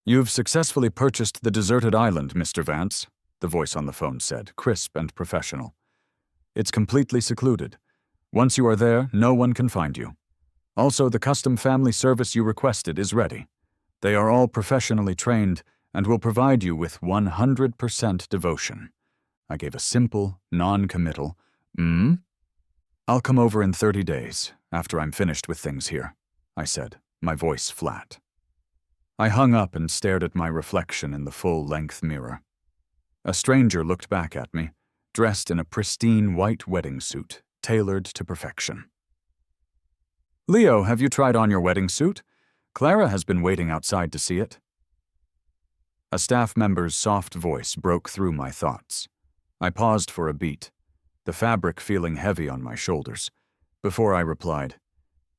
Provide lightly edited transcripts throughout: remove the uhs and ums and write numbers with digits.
"You've successfully purchased the deserted island, Mr. Vance," the voice on the phone said, crisp and professional. "It's completely secluded. Once you are there, no one can find you. Also, the custom family service you requested is ready. They are all professionally trained and will provide you with 100% devotion." I gave a simple, non-committal, "I'll come over in 30 days, after I'm finished with things here," I said, my voice flat. I hung up and stared at my reflection in the full-length mirror. A stranger looked back at me, dressed in a pristine white wedding suit, tailored to perfection. "Leo, have you tried on your wedding suit? Clara has been waiting outside to see it." A staff member's soft voice broke through my thoughts. I paused for a beat, the fabric feeling heavy on my shoulders, before I replied,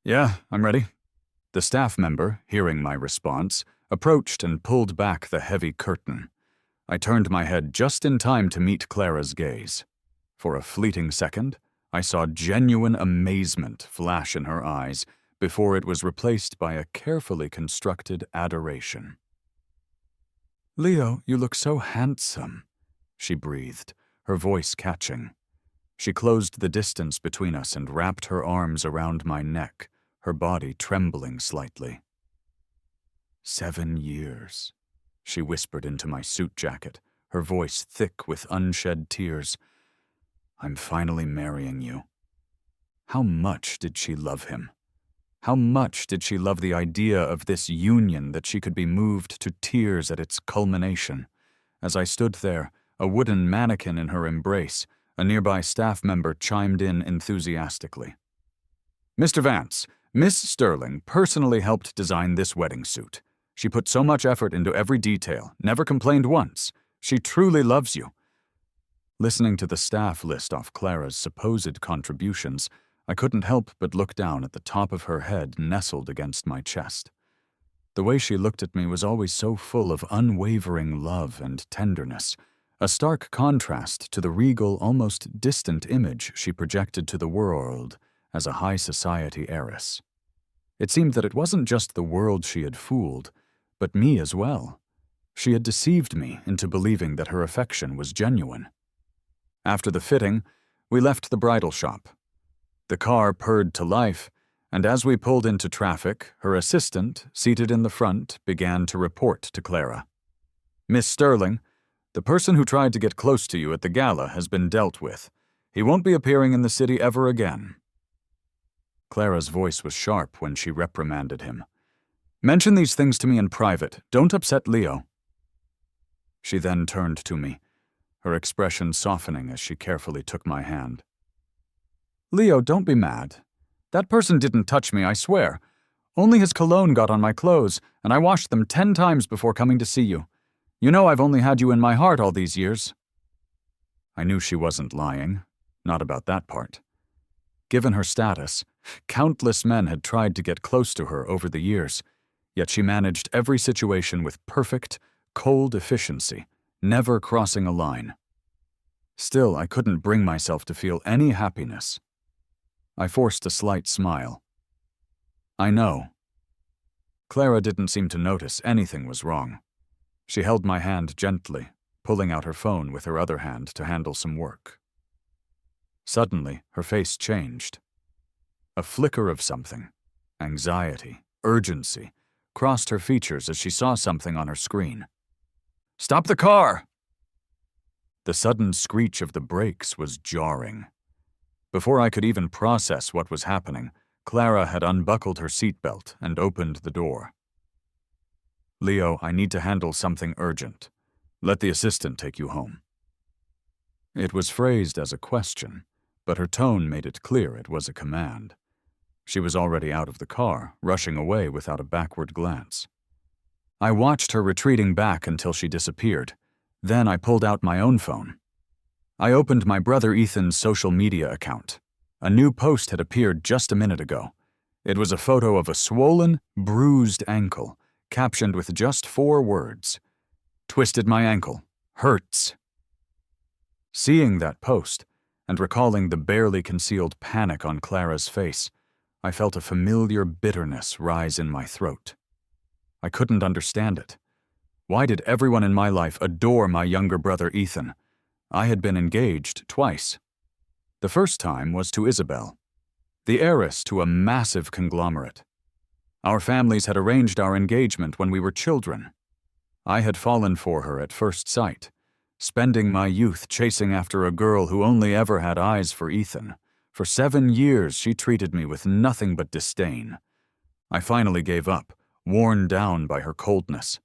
"Yeah, I'm ready." The staff member, hearing my response, approached and pulled back the heavy curtain. I turned my head just in time to meet Clara's gaze. For a fleeting second, I saw genuine amazement flash in her eyes before it was replaced by a carefully constructed adoration. "Leo, you look so handsome," she breathed, her voice catching. She closed the distance between us and wrapped her arms around my neck, her body trembling slightly. 7 years, she whispered into my suit jacket, her voice thick with unshed tears. "I'm finally marrying you." How much did she love him? How much did she love the idea of this union that she could be moved to tears at its culmination? As I stood there, a wooden mannequin in her embrace, a nearby staff member chimed in enthusiastically. "Mr. Vance, Miss Sterling personally helped design this wedding suit. She put so much effort into every detail, never complained once. She truly loves you." Listening to the staff list off Clara's supposed contributions, I couldn't help but look down at the top of her head nestled against my chest. The way she looked at me was always so full of unwavering love and tenderness, a stark contrast to the regal, almost distant image she projected to the world as a high society heiress. It seemed that it wasn't just the world she had fooled, but me as well. She had deceived me into believing that her affection was genuine. After the fitting, we left the bridal shop. The car purred to life, and as we pulled into traffic, her assistant, seated in the front, began to report to Clara. "Miss Sterling, the person who tried to get close to you at the gala has been dealt with. He won't be appearing in the city ever again." Clara's voice was sharp when she reprimanded him. "Mention these things to me in private. Don't upset Leo." She then turned to me, her expression softening as she carefully took my hand. "Leo, don't be mad. That person didn't touch me, I swear. Only his cologne got on my clothes, and I washed them 10 times before coming to see you. You know I've only had you in my heart all these years." I knew she wasn't lying, not about that part. Given her status, countless men had tried to get close to her over the years, yet she managed every situation with perfect, cold efficiency, never crossing a line. Still, I couldn't bring myself to feel any happiness. I forced a slight smile. "I know." Clara didn't seem to notice anything was wrong. She held my hand gently, pulling out her phone with her other hand to handle some work. Suddenly, her face changed. A flicker of something, anxiety, urgency, crossed her features as she saw something on her screen. "Stop the car!" The sudden screech of the brakes was jarring. Before I could even process what was happening, Clara had unbuckled her seatbelt and opened the door. "Leo, I need to handle something urgent. Let the assistant take you home." It was phrased as a question, but her tone made it clear it was a command. She was already out of the car, rushing away without a backward glance. I watched her retreating back until she disappeared. Then I pulled out my own phone. I opened my brother Ethan's social media account. A new post had appeared just a minute ago. It was a photo of a swollen, bruised ankle, captioned with just 4 words. "Twisted my ankle. Hurts." Seeing that post, and recalling the barely concealed panic on Clara's face, I felt a familiar bitterness rise in my throat. I couldn't understand it. Why did everyone in my life adore my younger brother Ethan? I had been engaged twice. The first time was to Isabel, the heiress to a massive conglomerate. Our families had arranged our engagement when we were children. I had fallen for her at first sight, spending my youth chasing after a girl who only ever had eyes for Ethan. For 7 years, she treated me with nothing but disdain. I finally gave up, worn down by her coldness.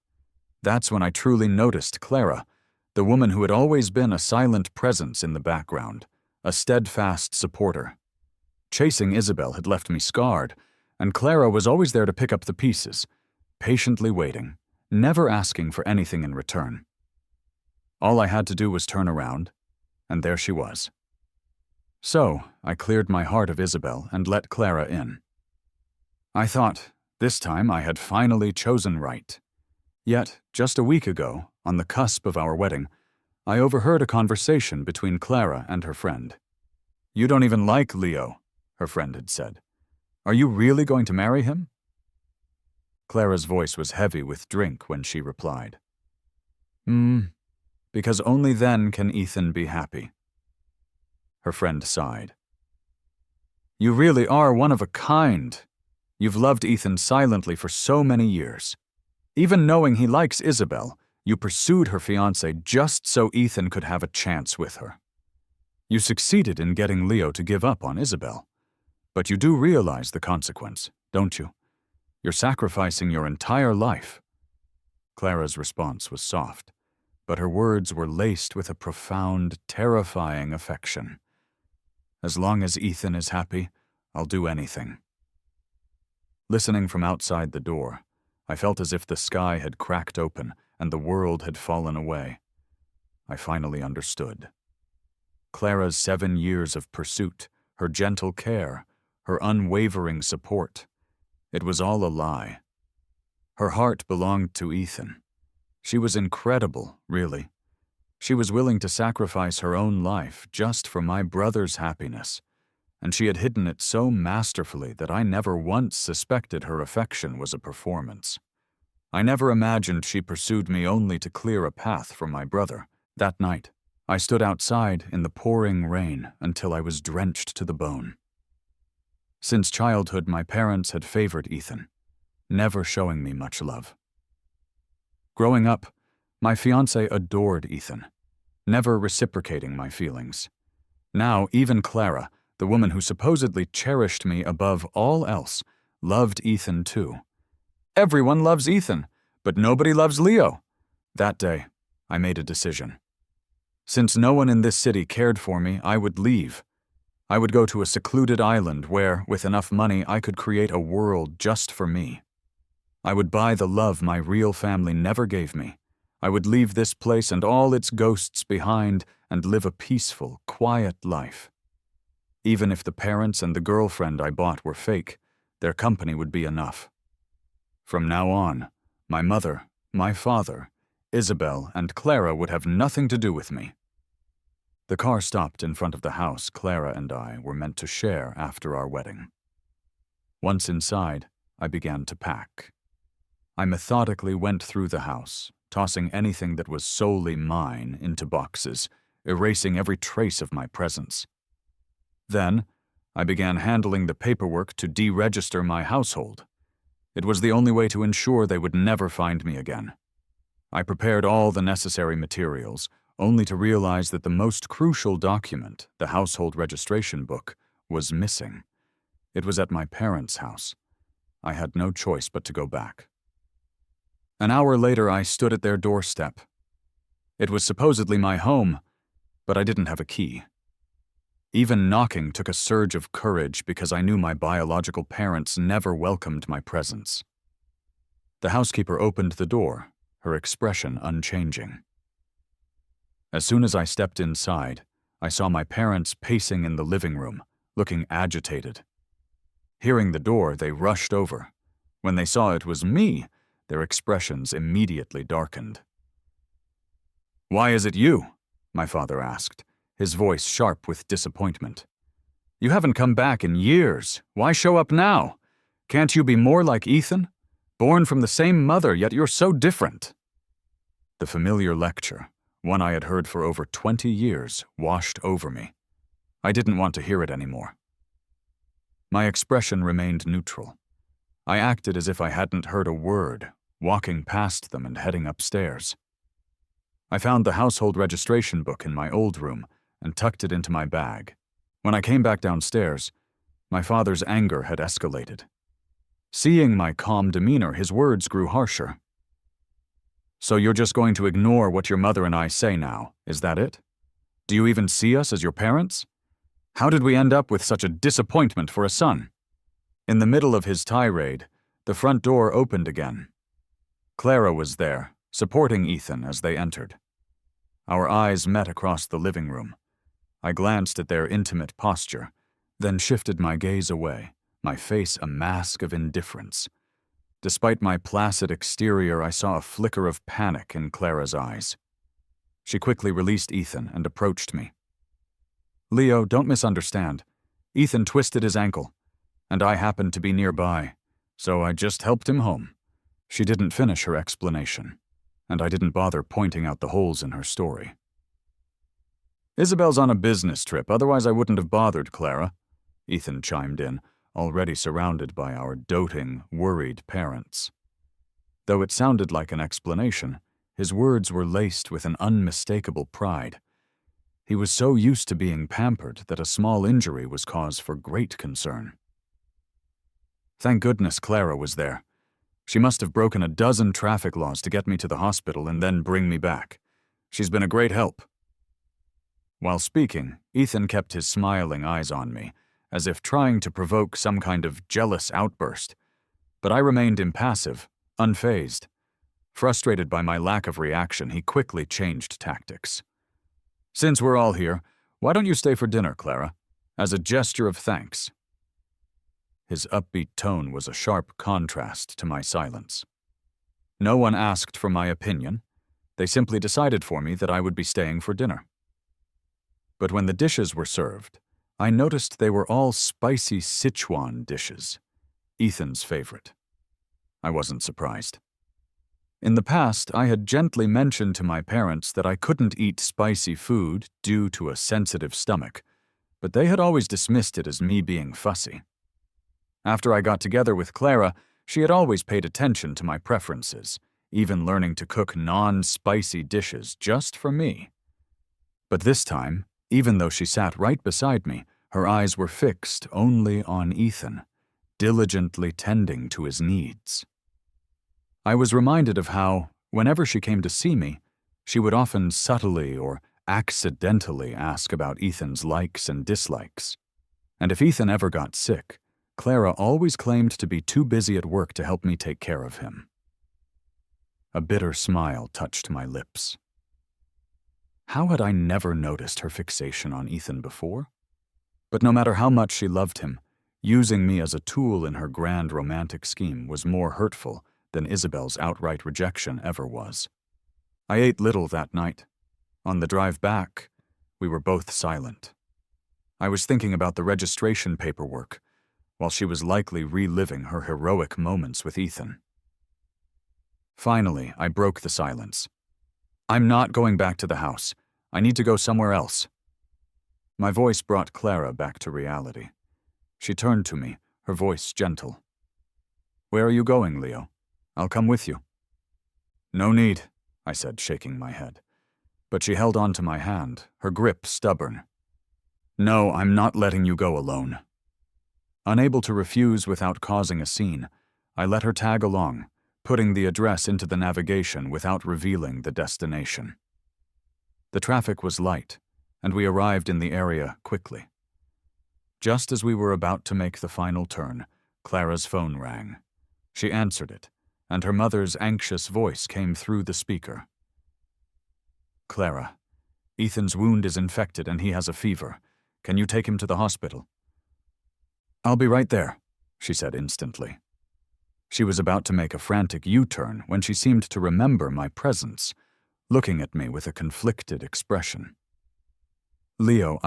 That's when I truly noticed Clara, the woman who had always been a silent presence in the background, a steadfast supporter. Chasing Isabel had left me scarred, and Clara was always there to pick up the pieces, patiently waiting, never asking for anything in return. All I had to do was turn around, and there she was. So, I cleared my heart of Isabel and let Clara in. I thought, this time I had finally chosen right. Yet, just a week ago, on the cusp of our wedding, I overheard a conversation between Clara and her friend. "You don't even like Leo," her friend had said. "Are you really going to marry him?" Clara's voice was heavy with drink when she replied, Because only then can Ethan be happy." Her friend sighed. "You really are one of a kind. You've loved Ethan silently for so many years. Even knowing he likes Isabel, you pursued her fiancé just so Ethan could have a chance with her. You succeeded in getting Leo to give up on Isabel. But you do realize the consequence, don't you? You're sacrificing your entire life." Clara's response was soft, but her words were laced with a profound, terrifying affection. "As long as Ethan is happy, I'll do anything." Listening from outside the door, I felt as if the sky had cracked open and the world had fallen away. I finally understood. Clara's 7 years of pursuit, her gentle care, her unwavering support, it was all a lie. Her heart belonged to Ethan. She was incredible, really. She was willing to sacrifice her own life just for my brother's happiness, and she had hidden it so masterfully that I never once suspected her affection was a performance. I never imagined she pursued me only to clear a path for my brother. That night, I stood outside in the pouring rain until I was drenched to the bone. Since childhood, my parents had favored Ethan, never showing me much love. Growing up, my fiancé adored Ethan, never reciprocating my feelings. Now, even Clara, the woman who supposedly cherished me above all else, loved Ethan too. Everyone loves Ethan, but nobody loves Leo. That day, I made a decision. Since no one in this city cared for me, I would leave. I would go to a secluded island where, with enough money, I could create a world just for me. I would buy the love my real family never gave me. I would leave this place and all its ghosts behind and live a peaceful, quiet life. Even if the parents and the girlfriend I bought were fake, their company would be enough. From now on, my mother, my father, Isabel, and Clara would have nothing to do with me. The car stopped in front of the house Clara and I were meant to share after our wedding. Once inside, I began to pack. I methodically went through the house, tossing anything that was solely mine into boxes, erasing every trace of my presence. Then, I began handling the paperwork to deregister my household. It was the only way to ensure they would never find me again. I prepared all the necessary materials, only to realize that the most crucial document, the household registration book, was missing. It was at my parents' house. I had no choice but to go back. An hour later, I stood at their doorstep. It was supposedly my home, but I didn't have a key. Even knocking took a surge of courage because I knew my biological parents never welcomed my presence. The housekeeper opened the door, her expression unchanging. As soon as I stepped inside, I saw my parents pacing in the living room, looking agitated. Hearing the door, they rushed over. When they saw it was me, their expressions immediately darkened. "Why is it you?" my father asked, his voice sharp with disappointment. "You haven't come back in years. Why show up now? Can't you be more like Ethan? Born from the same mother, yet you're so different." The familiar lecture, one I had heard for over 20 years, washed over me. I didn't want to hear it anymore. My expression remained neutral. I acted as if I hadn't heard a word, walking past them and heading upstairs. I found the household registration book in my old room and tucked it into my bag. When I came back downstairs, my father's anger had escalated. Seeing my calm demeanor, his words grew harsher. "So you're just going to ignore what your mother and I say now, is that it? Do you even see us as your parents? How did we end up with such a disappointment for a son?" In the middle of his tirade, the front door opened again. Clara was there, supporting Ethan as they entered. Our eyes met across the living room. I glanced at their intimate posture, then shifted my gaze away, my face a mask of indifference. Despite my placid exterior, I saw a flicker of panic in Clara's eyes. She quickly released Ethan and approached me. "Leo, don't misunderstand. Ethan twisted his ankle, and I happened to be nearby, so I just helped him home." She didn't finish her explanation, and I didn't bother pointing out the holes in her story. "Isabel's on a business trip, otherwise I wouldn't have bothered, Clara," Ethan chimed in, already surrounded by our doting, worried parents. Though it sounded like an explanation, his words were laced with an unmistakable pride. He was so used to being pampered that a small injury was cause for great concern. Thank goodness Clara was there. She must have broken a dozen traffic laws to get me to the hospital and then bring me back. She's been a great help. While speaking, Ethan kept his smiling eyes on me, as if trying to provoke some kind of jealous outburst. But I remained impassive, unfazed. Frustrated by my lack of reaction, he quickly changed tactics. "Since we're all here, why don't you stay for dinner, Clara? As a gesture of thanks." His upbeat tone was a sharp contrast to my silence. No one asked for my opinion. They simply decided for me that I would be staying for dinner. But when the dishes were served, I noticed they were all spicy Sichuan dishes, Ethan's favorite. I wasn't surprised. In the past, I had gently mentioned to my parents that I couldn't eat spicy food due to a sensitive stomach, but they had always dismissed it as me being fussy. After I got together with Clara, she had always paid attention to my preferences, even learning to cook non-spicy dishes just for me. But this time, even though she sat right beside me, her eyes were fixed only on Ethan, diligently tending to his needs. I was reminded of how, whenever she came to see me, she would often subtly or accidentally ask about Ethan's likes and dislikes. And if Ethan ever got sick, Clara always claimed to be too busy at work to help me take care of him. A bitter smile touched my lips. How had I never noticed her fixation on Ethan before? But no matter how much she loved him, using me as a tool in her grand romantic scheme was more hurtful than Isabel's outright rejection ever was. I ate little that night. On the drive back, we were both silent. I was thinking about the registration paperwork, while she was likely reliving her heroic moments with Ethan. Finally, I broke the silence. "I'm not going back to the house. I need to go somewhere else." My voice brought Clara back to reality. She turned to me, her voice gentle. "Where are you going, Leo? I'll come with you." "No need," I said, shaking my head. But she held on to my hand, her grip stubborn. "No, I'm not letting you go alone." Unable to refuse without causing a scene, I let her tag along, putting the address into the navigation without revealing the destination. The traffic was light, and we arrived in the area quickly. Just as we were about to make the final turn, Clara's phone rang. She answered it, and her mother's anxious voice came through the speaker. "Clara, Ethan's wound is infected and he has a fever. Can you take him to the hospital?" "I'll be right there," she said instantly. She was about to make a frantic U-turn when she seemed to remember my presence, looking at me with a conflicted expression. "Leo,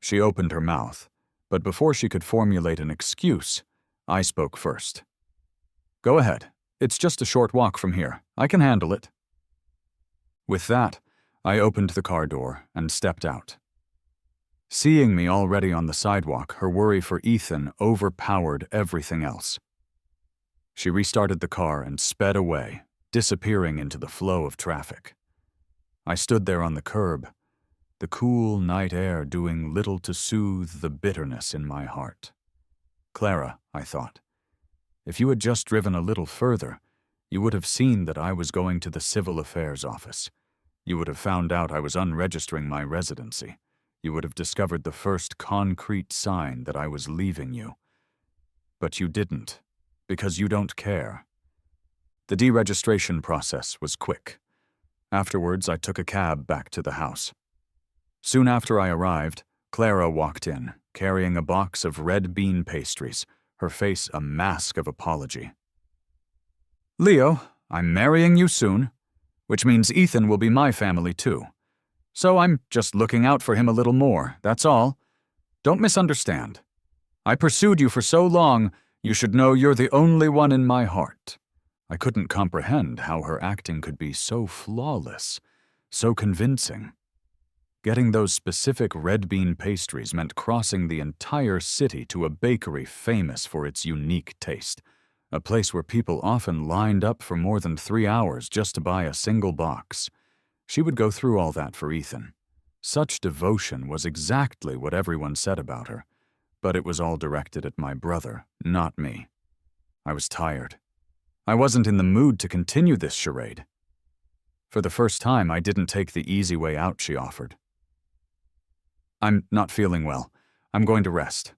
She opened her mouth, but before she could formulate an excuse, I spoke first. "Go ahead. It's just a short walk from here. I can handle it." With that, I opened the car door and stepped out. Seeing me already on the sidewalk, her worry for Ethan overpowered everything else. She restarted the car and sped away, disappearing into the flow of traffic. I stood there on the curb, the cool night air doing little to soothe the bitterness in my heart. Clara, I thought, if you had just driven a little further, you would have seen that I was going to the Civil Affairs office. You would have found out I was unregistering my residency. You would have discovered the first concrete sign that I was leaving you. But you didn't, because you don't care. The deregistration process was quick. Afterwards, I took a cab back to the house. Soon after I arrived, Clara walked in, carrying a box of red bean pastries, her face a mask of apology. "Leo, I'm marrying you soon, which means Ethan will be my family too. So I'm just looking out for him a little more, that's all. Don't misunderstand. I pursued you for so long, you should know you're the only one in my heart." I couldn't comprehend how her acting could be so flawless, so convincing. Getting those specific red bean pastries meant crossing the entire city to a bakery famous for its unique taste, a place where people often lined up for more than 3 hours just to buy a single box. She would go through all that for Ethan. Such devotion was exactly what everyone said about her, but it was all directed at my brother, not me. I was tired. I wasn't in the mood to continue this charade. For the first time, I didn't take the easy way out she offered. "I'm not feeling well. I'm going to rest."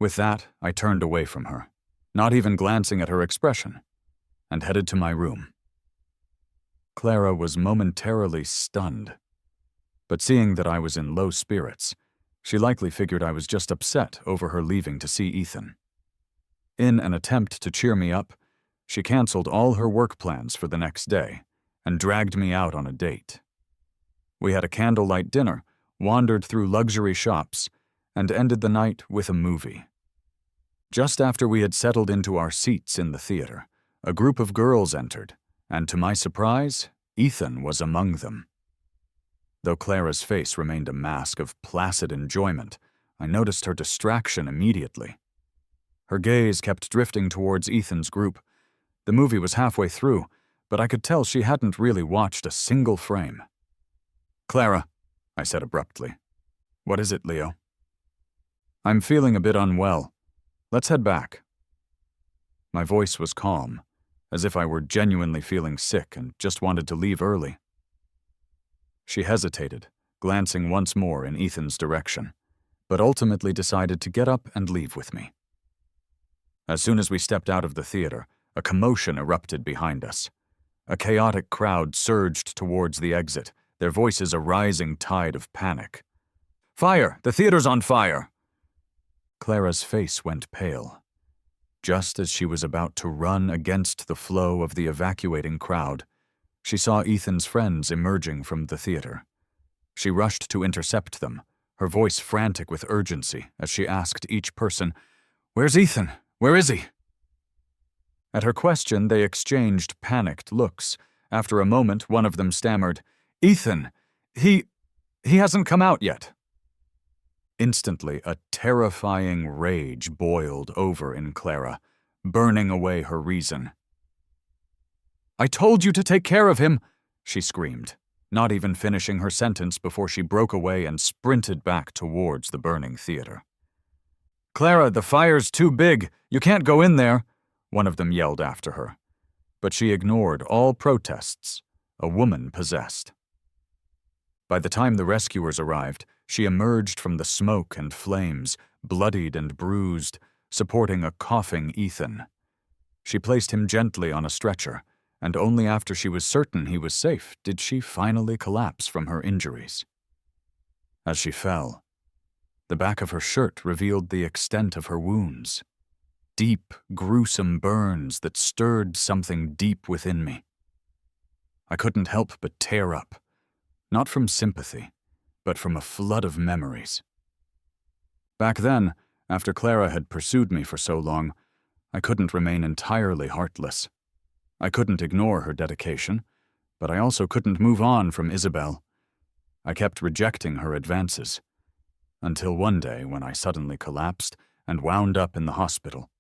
With that, I turned away from her, not even glancing at her expression, and headed to my room. Clara was momentarily stunned, but seeing that I was in low spirits, she likely figured I was just upset over her leaving to see Ethan. In an attempt to cheer me up, she canceled all her work plans for the next day and dragged me out on a date. We had a candlelight dinner, wandered through luxury shops, and ended the night with a movie. Just after we had settled into our seats in the theater, a group of girls entered, and to my surprise, Ethan was among them. Though Clara's face remained a mask of placid enjoyment, I noticed her distraction immediately. Her gaze kept drifting towards Ethan's group. The movie was halfway through, but I could tell she hadn't really watched a single frame. "Clara," I said abruptly. "What is it, Leo?" "I'm feeling a bit unwell. Let's head back." My voice was calm, as if I were genuinely feeling sick and just wanted to leave early. She hesitated, glancing once more in Ethan's direction, but ultimately decided to get up and leave with me. As soon as we stepped out of the theater, a commotion erupted behind us. A chaotic crowd surged towards the exit, their voices a rising tide of panic. "Fire! The theater's on fire!" Clara's face went pale. Just as she was about to run against the flow of the evacuating crowd, she saw Ethan's friends emerging from the theater. She rushed to intercept them, her voice frantic with urgency as she asked each person, "Where's Ethan? Where is he?" At her question, they exchanged panicked looks. After a moment, one of them stammered, "Ethan, he hasn't come out yet." Instantly, a terrifying rage boiled over in Clara, burning away her reason. "I told you to take care of him," she screamed, not even finishing her sentence before she broke away and sprinted back towards the burning theater. "Clara, the fire's too big. You can't go in there," one of them yelled after her. But she ignored all protests, a woman possessed. By the time the rescuers arrived, she emerged from the smoke and flames, bloodied and bruised, supporting a coughing Ethan. She placed him gently on a stretcher, and only after she was certain he was safe did she finally collapse from her injuries. As she fell, the back of her shirt revealed the extent of her wounds. Deep, gruesome burns that stirred something deep within me. I couldn't help but tear up, not from sympathy, but from a flood of memories. Back then, after Clara had pursued me for so long, I couldn't remain entirely heartless. I couldn't ignore her dedication, But I also couldn't move on from Isabel. I kept rejecting her advances. Until one day when I suddenly collapsed and wound up in the hospital,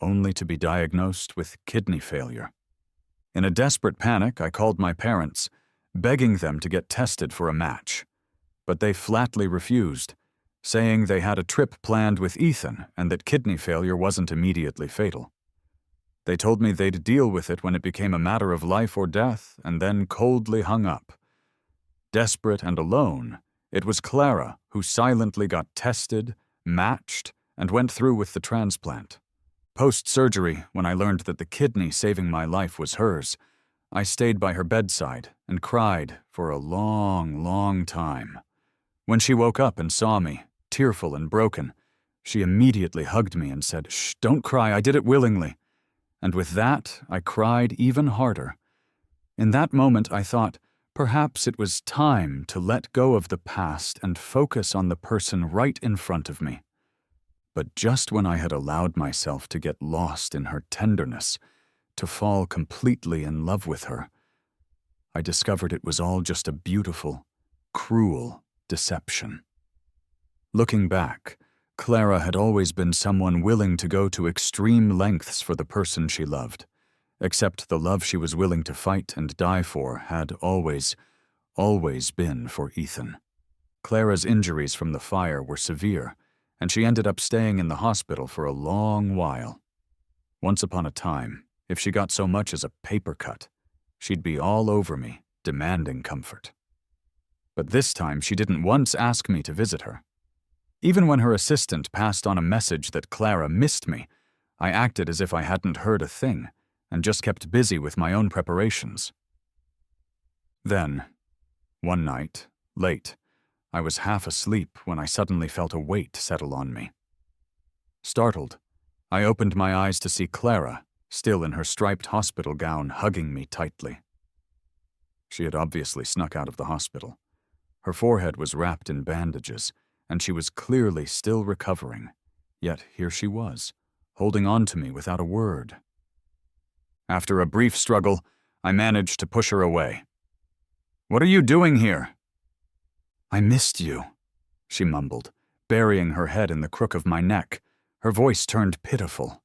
only to be diagnosed with kidney failure. In a desperate panic, I called my parents, begging them to get tested for a match. But they flatly refused, saying they had a trip planned with Ethan and that kidney failure wasn't immediately fatal. They told me they'd deal with it when it became a matter of life or death, and then coldly hung up. Desperate and alone, it was Clara who silently got tested, matched, and went through with the transplant. Post-surgery, when I learned that the kidney saving my life was hers, I stayed by her bedside and cried for a long, long time. When she woke up and saw me, tearful and broken, she immediately hugged me and said, "Shh, don't cry, I did it willingly." And with that, I cried even harder. In that moment, I thought, perhaps it was time to let go of the past and focus on the person right in front of me. But just when I had allowed myself to get lost in her tenderness, to fall completely in love with her, I discovered it was all just a beautiful, cruel deception. Looking back, Clara had always been someone willing to go to extreme lengths for the person she loved, except the love she was willing to fight and die for had always been for Ethan. Clara's injuries from the fire were severe, and she ended up staying in the hospital for a long while. Once upon a time, if she got so much as a paper cut, she'd be all over me, demanding comfort. But this time she didn't once ask me to visit her. Even when her assistant passed on a message that Clara missed me, I acted as if I hadn't heard a thing, and just kept busy with my own preparations. Then, one night, late, I was half asleep when I suddenly felt a weight settle on me. Startled, I opened my eyes to see Clara, still in her striped hospital gown, hugging me tightly. She had obviously snuck out of the hospital. Her forehead was wrapped in bandages, and she was clearly still recovering. Yet here she was, holding on to me without a word. After a brief struggle, I managed to push her away. "What are you doing here?" "I missed you," she mumbled, burying her head in the crook of my neck. Her voice turned pitiful.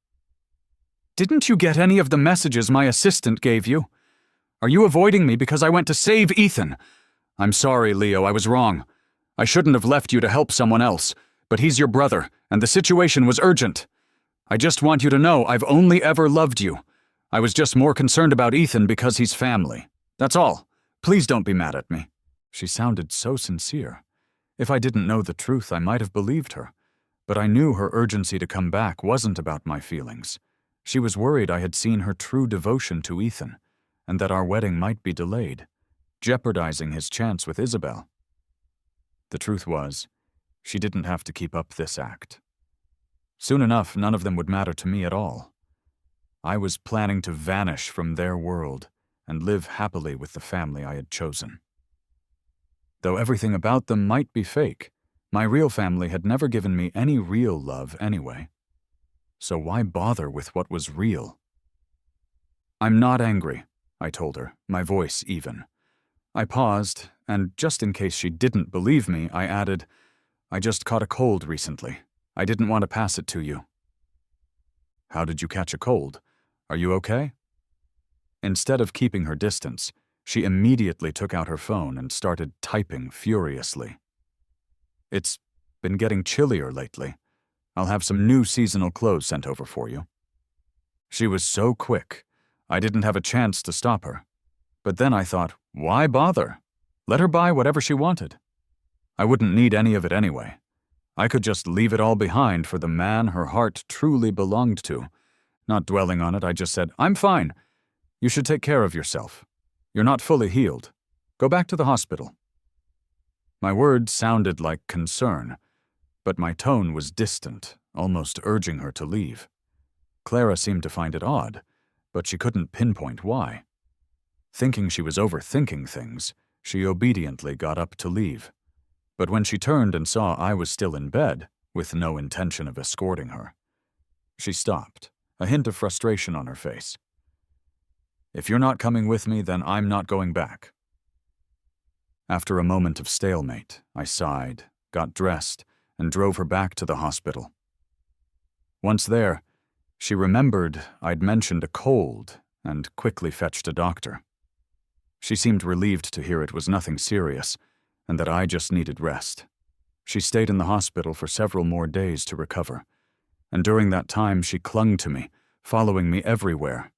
"Didn't you get any of the messages my assistant gave you? Are you avoiding me because I went to save Ethan? I'm sorry, Leo, I was wrong. I shouldn't have left you to help someone else, but he's your brother, and the situation was urgent. I just want you to know I've only ever loved you. I was just more concerned about Ethan because he's family. That's all. Please don't be mad at me." She sounded so sincere. If I didn't know the truth, I might have believed her. But I knew her urgency to come back wasn't about my feelings. She was worried I had seen her true devotion to Ethan, and that our wedding might be delayed, jeopardizing his chance with Isabel. The truth was, she didn't have to keep up this act. Soon enough, none of them would matter to me at all. I was planning to vanish from their world and live happily with the family I had chosen. Though everything about them might be fake, my real family had never given me any real love anyway. So why bother with what was real? "I'm not angry," I told her, my voice even. I paused, and just in case she didn't believe me, I added, "I just caught a cold recently. I didn't want to pass it to you." "How did you catch a cold? Are you okay?" Instead of keeping her distance, she immediately took out her phone and started typing furiously. "It's been getting chillier lately. I'll have some new seasonal clothes sent over for you." She was so quick, I didn't have a chance to stop her. But then I thought, why bother? Let her buy whatever she wanted. I wouldn't need any of it anyway. I could just leave it all behind for the man her heart truly belonged to. Not dwelling on it, I just said, "I'm fine. You should take care of yourself. You're not fully healed. Go back to the hospital." My words sounded like concern, but my tone was distant, almost urging her to leave. Clara seemed to find it odd, but she couldn't pinpoint why. Thinking she was overthinking things, she obediently got up to leave. But when she turned and saw I was still in bed, with no intention of escorting her, she stopped, a hint of frustration on her face. If you're not coming with me, then I'm not going back." After a moment of stalemate, I sighed, got dressed, and drove her back to the hospital. Once there, she remembered I'd mentioned a cold and quickly fetched a doctor. She seemed relieved to hear it was nothing serious and that I just needed rest. She stayed in the hospital for several more days to recover, and during that time she clung to me, following me everywhere.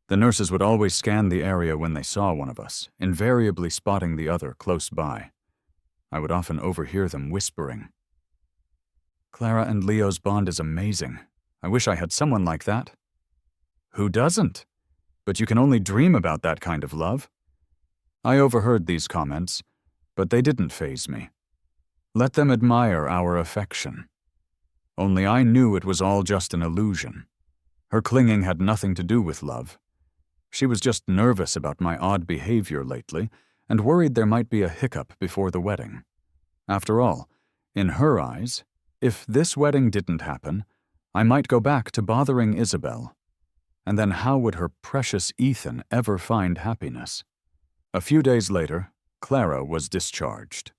The nurses would always scan the area when they saw one of us, invariably spotting the other close by. I would often overhear them whispering. "Clara and Leo's bond is amazing. I wish I had someone like that." "Who doesn't? But you can only dream about that kind of love." I overheard these comments, but they didn't faze me. Let them admire our affection. Only I knew it was all just an illusion. Her clinging had nothing to do with love. She was just nervous about my odd behavior lately and worried there might be a hiccup before the wedding. After all, in her eyes, if this wedding didn't happen, I might go back to bothering Isabel. And then how would her precious Ethan ever find happiness? A few days later, Clara was discharged.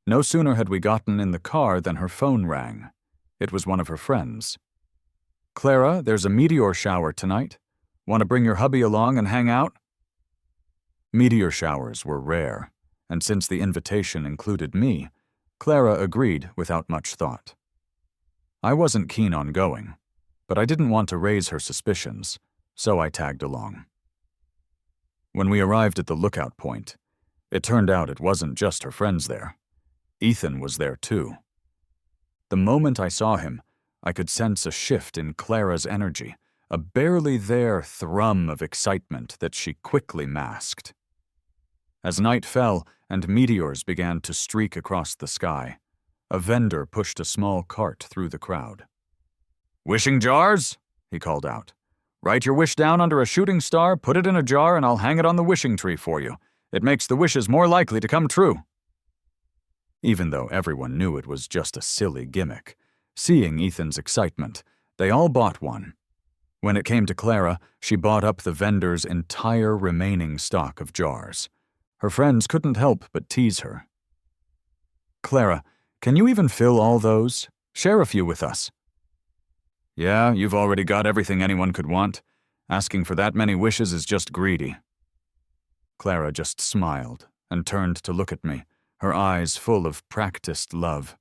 No sooner had we gotten in the car than her phone rang. It was one of her friends. "Clara, there's a meteor shower tonight. Want to bring your hubby along and hang out?" Meteor showers were rare, and since the invitation included me, Clara agreed without much thought. I wasn't keen on going, but I didn't want to raise her suspicions, so I tagged along. When we arrived at the lookout point, it turned out it wasn't just her friends there. Ethan was there too. The moment I saw him, I could sense a shift in Clara's energy, a barely there thrum of excitement that she quickly masked. As night fell and meteors began to streak across the sky, a vendor pushed a small cart through the crowd. "Wishing jars?" he called out. "Write your wish down under a shooting star, put it in a jar, and I'll hang it on the wishing tree for you. It makes the wishes more likely to come true." Even though everyone knew it was just a silly gimmick, seeing Ethan's excitement, they all bought one. When it came to Clara, she bought up the vendor's entire remaining stock of jars. Her friends couldn't help but tease her. "Clara, can you even fill all those? Share a few with us." "Yeah, you've already got everything anyone could want. Asking for that many wishes is just greedy." Clara just smiled and turned to look at me, her eyes full of practiced love.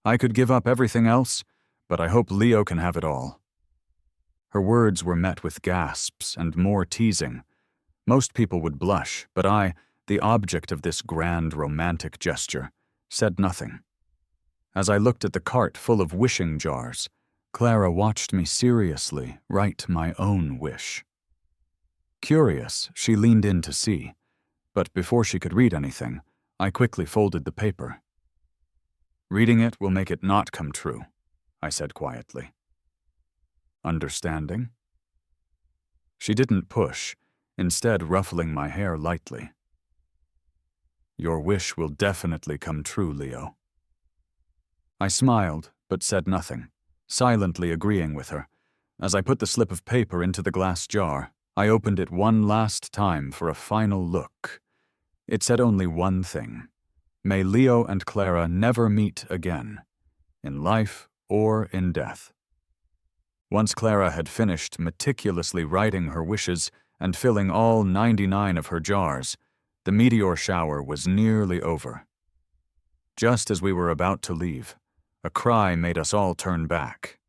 "I could give up everything else, but I hope Leo can have it all." Her words were met with gasps and more teasing. Most people would blush, but I, the object of this grand romantic gesture, said nothing. As I looked at the cart full of wishing jars, Clara watched me seriously write my own wish. Curious, she leaned in to see, but before she could read anything, I quickly folded the paper. "Reading it will make it not come true," I said quietly. "Understanding?" She didn't push, instead ruffling my hair lightly. "Your wish will definitely come true, Leo." I smiled, but said nothing, silently agreeing with her. As I put the slip of paper into the glass jar, I opened it one last time for a final look. It said only one thing: may Leo and Clara never meet again, in life or in death. Once Clara had finished meticulously writing her wishes and filling all 99 of her jars, the meteor shower was nearly over. Just as we were about to leave, a cry made us all turn back.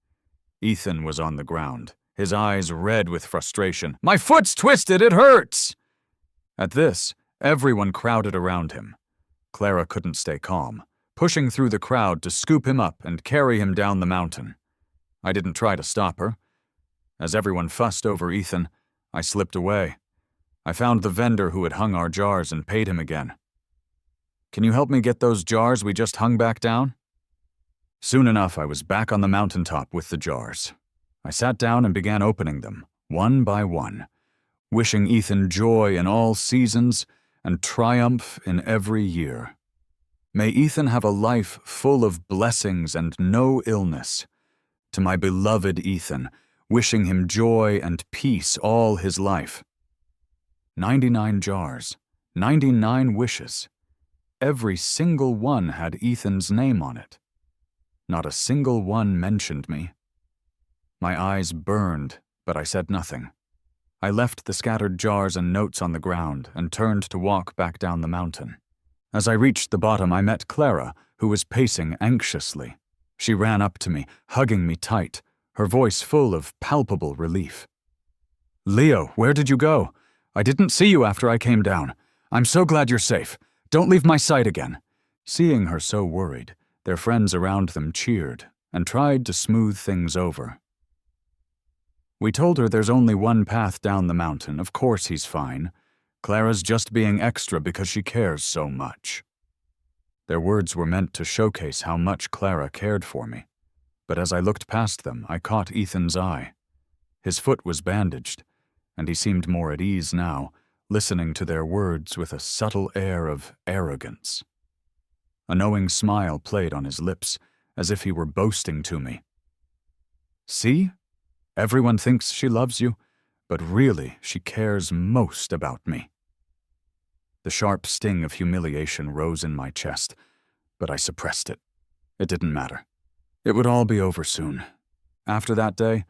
Ethan was on the ground, his eyes red with frustration. "My foot's twisted, it hurts!" At this, everyone crowded around him. Clara couldn't stay calm, pushing through the crowd to scoop him up and carry him down the mountain. I didn't try to stop her. As everyone fussed over Ethan, I slipped away. I found the vendor who had hung our jars and paid him again. "Can you help me get those jars we just hung back down?" Soon enough, I was back on the mountaintop with the jars. I sat down and began opening them, one by one, wishing Ethan joy in all seasons and triumph in every year. May Ethan have a life full of blessings and no illness. To my beloved Ethan, wishing him joy and peace all his life. 99 jars, 99 wishes. Every single one had Ethan's name on it. Not a single one mentioned me. My eyes burned, but I said nothing. I left the scattered jars and notes on the ground and turned to walk back down the mountain. As I reached the bottom, I met Clara, who was pacing anxiously. She ran up to me, hugging me tight, her voice full of palpable relief. "Leo, where did you go? I didn't see you after I came down. I'm so glad you're safe. Don't leave my sight again." Seeing her so worried, their friends around them cheered and tried to smooth things over. We told her there's only one path down the mountain. Of course he's fine. Clara's just being extra because she cares so much. Their words were meant to showcase how much Clara cared for me. But as I looked past them, I caught Ethan's eye. His foot was bandaged, and he seemed more at ease now, listening to their words with a subtle air of arrogance. A knowing smile played on his lips, as if he were boasting to me. "See? Everyone thinks she loves you, but really she cares most about me." The sharp sting of humiliation rose in my chest, but I suppressed it. It didn't matter. It would all be over soon. After that day,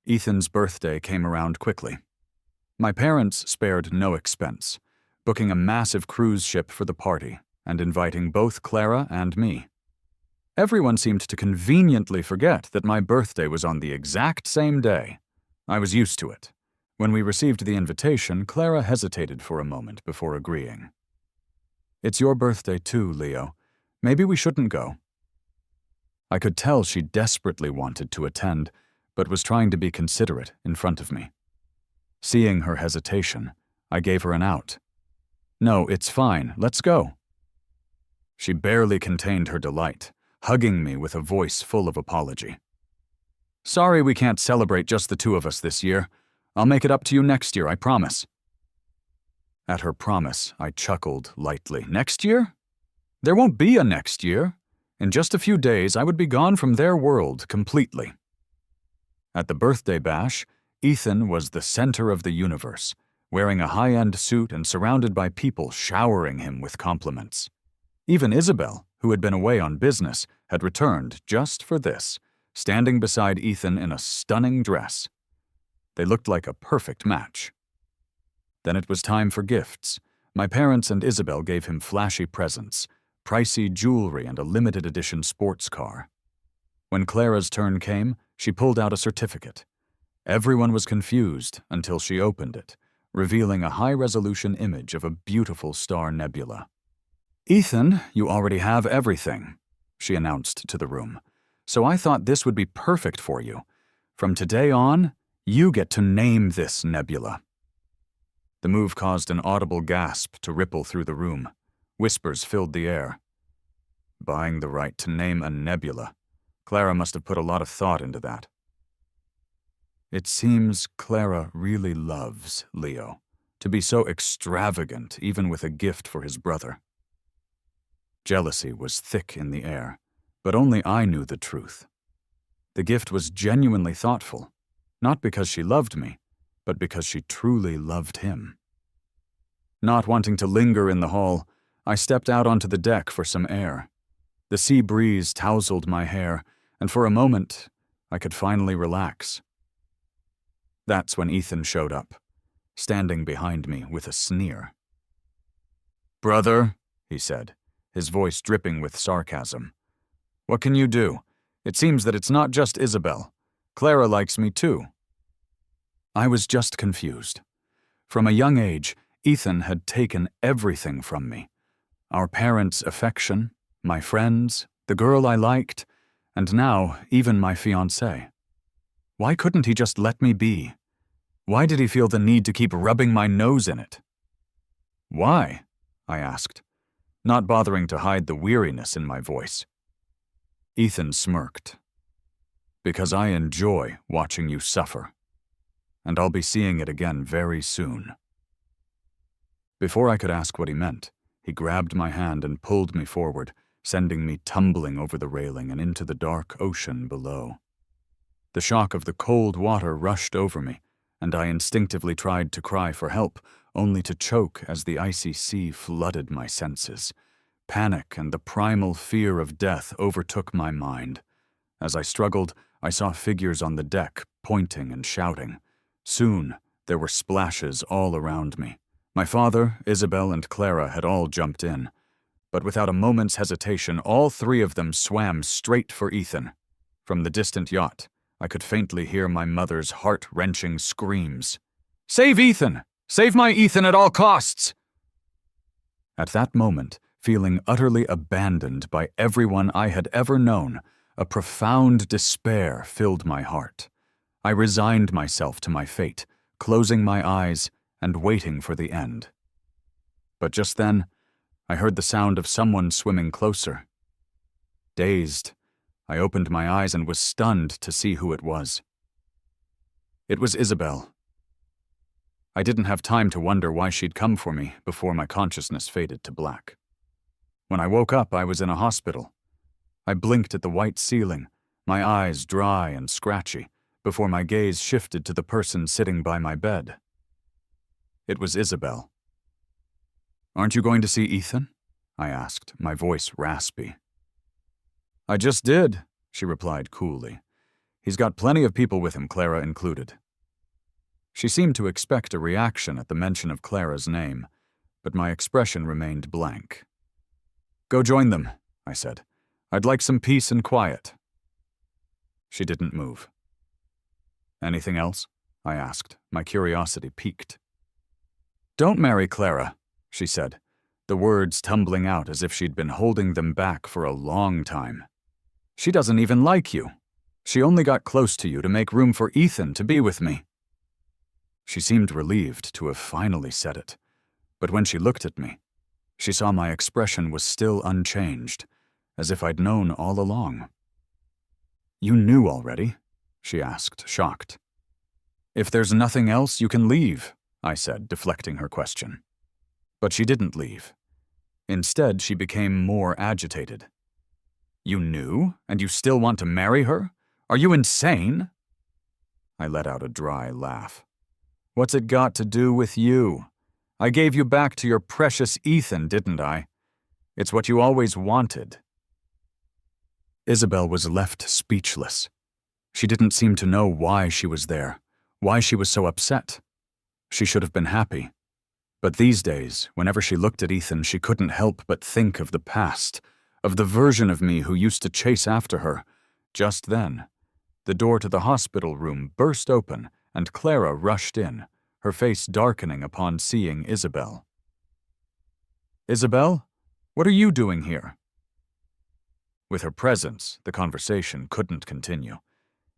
Ethan's birthday came around quickly. My parents spared no expense, booking a massive cruise ship for the party and inviting both Clara and me. Everyone seemed to conveniently forget that my birthday was on the exact same day. I was used to it. When we received the invitation, Clara hesitated for a moment before agreeing. "It's your birthday too, Leo. Maybe we shouldn't go." I could tell she desperately wanted to attend, but was trying to be considerate in front of me. Seeing her hesitation, I gave her an out. "No, it's fine. Let's go." She barely contained her delight, hugging me with a voice full of apology. "Sorry we can't celebrate just the two of us this year. I'll make it up to you next year, I promise." At her promise, I chuckled lightly. "Next year? There won't be a next year. In just a few days, I would be gone from their world completely." At the birthday bash, Ethan was the center of the universe, wearing a high-end suit and surrounded by people showering him with compliments. Even Isabel, who had been away on business, had returned just for this, standing beside Ethan in a stunning dress. They looked like a perfect match. Then it was time for gifts. My parents and Isabel gave him flashy presents, pricey jewelry and a limited edition sports car. When Clara's turn came, she pulled out a certificate. Everyone was confused until she opened it, revealing a high-resolution image of a beautiful star nebula. "Ethan, you already have everything," she announced to the room. "So I thought this would be perfect for you. From today on, you get to name this nebula." The move caused an audible gasp to ripple through the room. Whispers filled the air. Buying the right to name a nebula. Clara must have put a lot of thought into that. It seems Clara really loves Leo, to be so extravagant even with a gift for his brother. Jealousy was thick in the air, but only I knew the truth. The gift was genuinely thoughtful, not because she loved me, but because she truly loved him. Not wanting to linger in the hall, I stepped out onto the deck for some air. The sea breeze tousled my hair, and for a moment, I could finally relax. That's when Ethan showed up, standing behind me with a sneer. "Brother," he said, his voice dripping with sarcasm. "What can you do? It seems that it's not just Isabel. Clara likes me too." I was just confused. From a young age, Ethan had taken everything from me. Our parents' affection, my friends, the girl I liked, and now even my fiancée. Why couldn't he just let me be? Why did he feel the need to keep rubbing my nose in it? "Why?" I asked, not bothering to hide the weariness in my voice. Ethan smirked. "Because I enjoy watching you suffer. And I'll be seeing it again very soon." Before I could ask what he meant, he grabbed my hand and pulled me forward, sending me tumbling over the railing and into the dark ocean below. The shock of the cold water rushed over me, and I instinctively tried to cry for help, only to choke as the icy sea flooded my senses. Panic and the primal fear of death overtook my mind. As I struggled, I saw figures on the deck, pointing and shouting. Soon, there were splashes all around me. My father, Isabel, and Clara had all jumped in. But without a moment's hesitation, all three of them swam straight for Ethan. From the distant yacht, I could faintly hear my mother's heart-wrenching screams. "Save Ethan! Save my Ethan at all costs!" At that moment, feeling utterly abandoned by everyone I had ever known, a profound despair filled my heart. I resigned myself to my fate, closing my eyes and waiting for the end. But just then, I heard the sound of someone swimming closer. Dazed, I opened my eyes and was stunned to see who it was. It was Isabel. I didn't have time to wonder why she'd come for me before my consciousness faded to black. When I woke up, I was in a hospital. I blinked at the white ceiling, my eyes dry and scratchy, before my gaze shifted to the person sitting by my bed. It was Isabel. "Aren't you going to see Ethan?" I asked, my voice raspy. "I just did," she replied coolly. "He's got plenty of people with him, Clara included." She seemed to expect a reaction at the mention of Clara's name, but my expression remained blank. "Go join them," I said. "I'd like some peace and quiet." She didn't move. "Anything else?" I asked, my curiosity piqued. "Don't marry Clara," she said, the words tumbling out as if she'd been holding them back for a long time. "She doesn't even like you. She only got close to you to make room for Ethan to be with me." She seemed relieved to have finally said it, but when she looked at me, she saw my expression was still unchanged, as if I'd known all along. "You knew already?" she asked, shocked. "If there's nothing else, you can leave," I said, deflecting her question. But she didn't leave. Instead, she became more agitated. "You knew, and you still want to marry her? Are you insane?" I let out a dry laugh. "What's it got to do with you? I gave you back to your precious Ethan, didn't I? It's what you always wanted." Isabel was left speechless. She didn't seem to know why she was there, why she was so upset. She should have been happy. But these days, whenever she looked at Ethan, she couldn't help but think of the past, of the version of me who used to chase after her. Just then, the door to the hospital room burst open, and Clara rushed in, her face darkening upon seeing Isabel. "Isabel, what are you doing here?" With her presence, the conversation couldn't continue.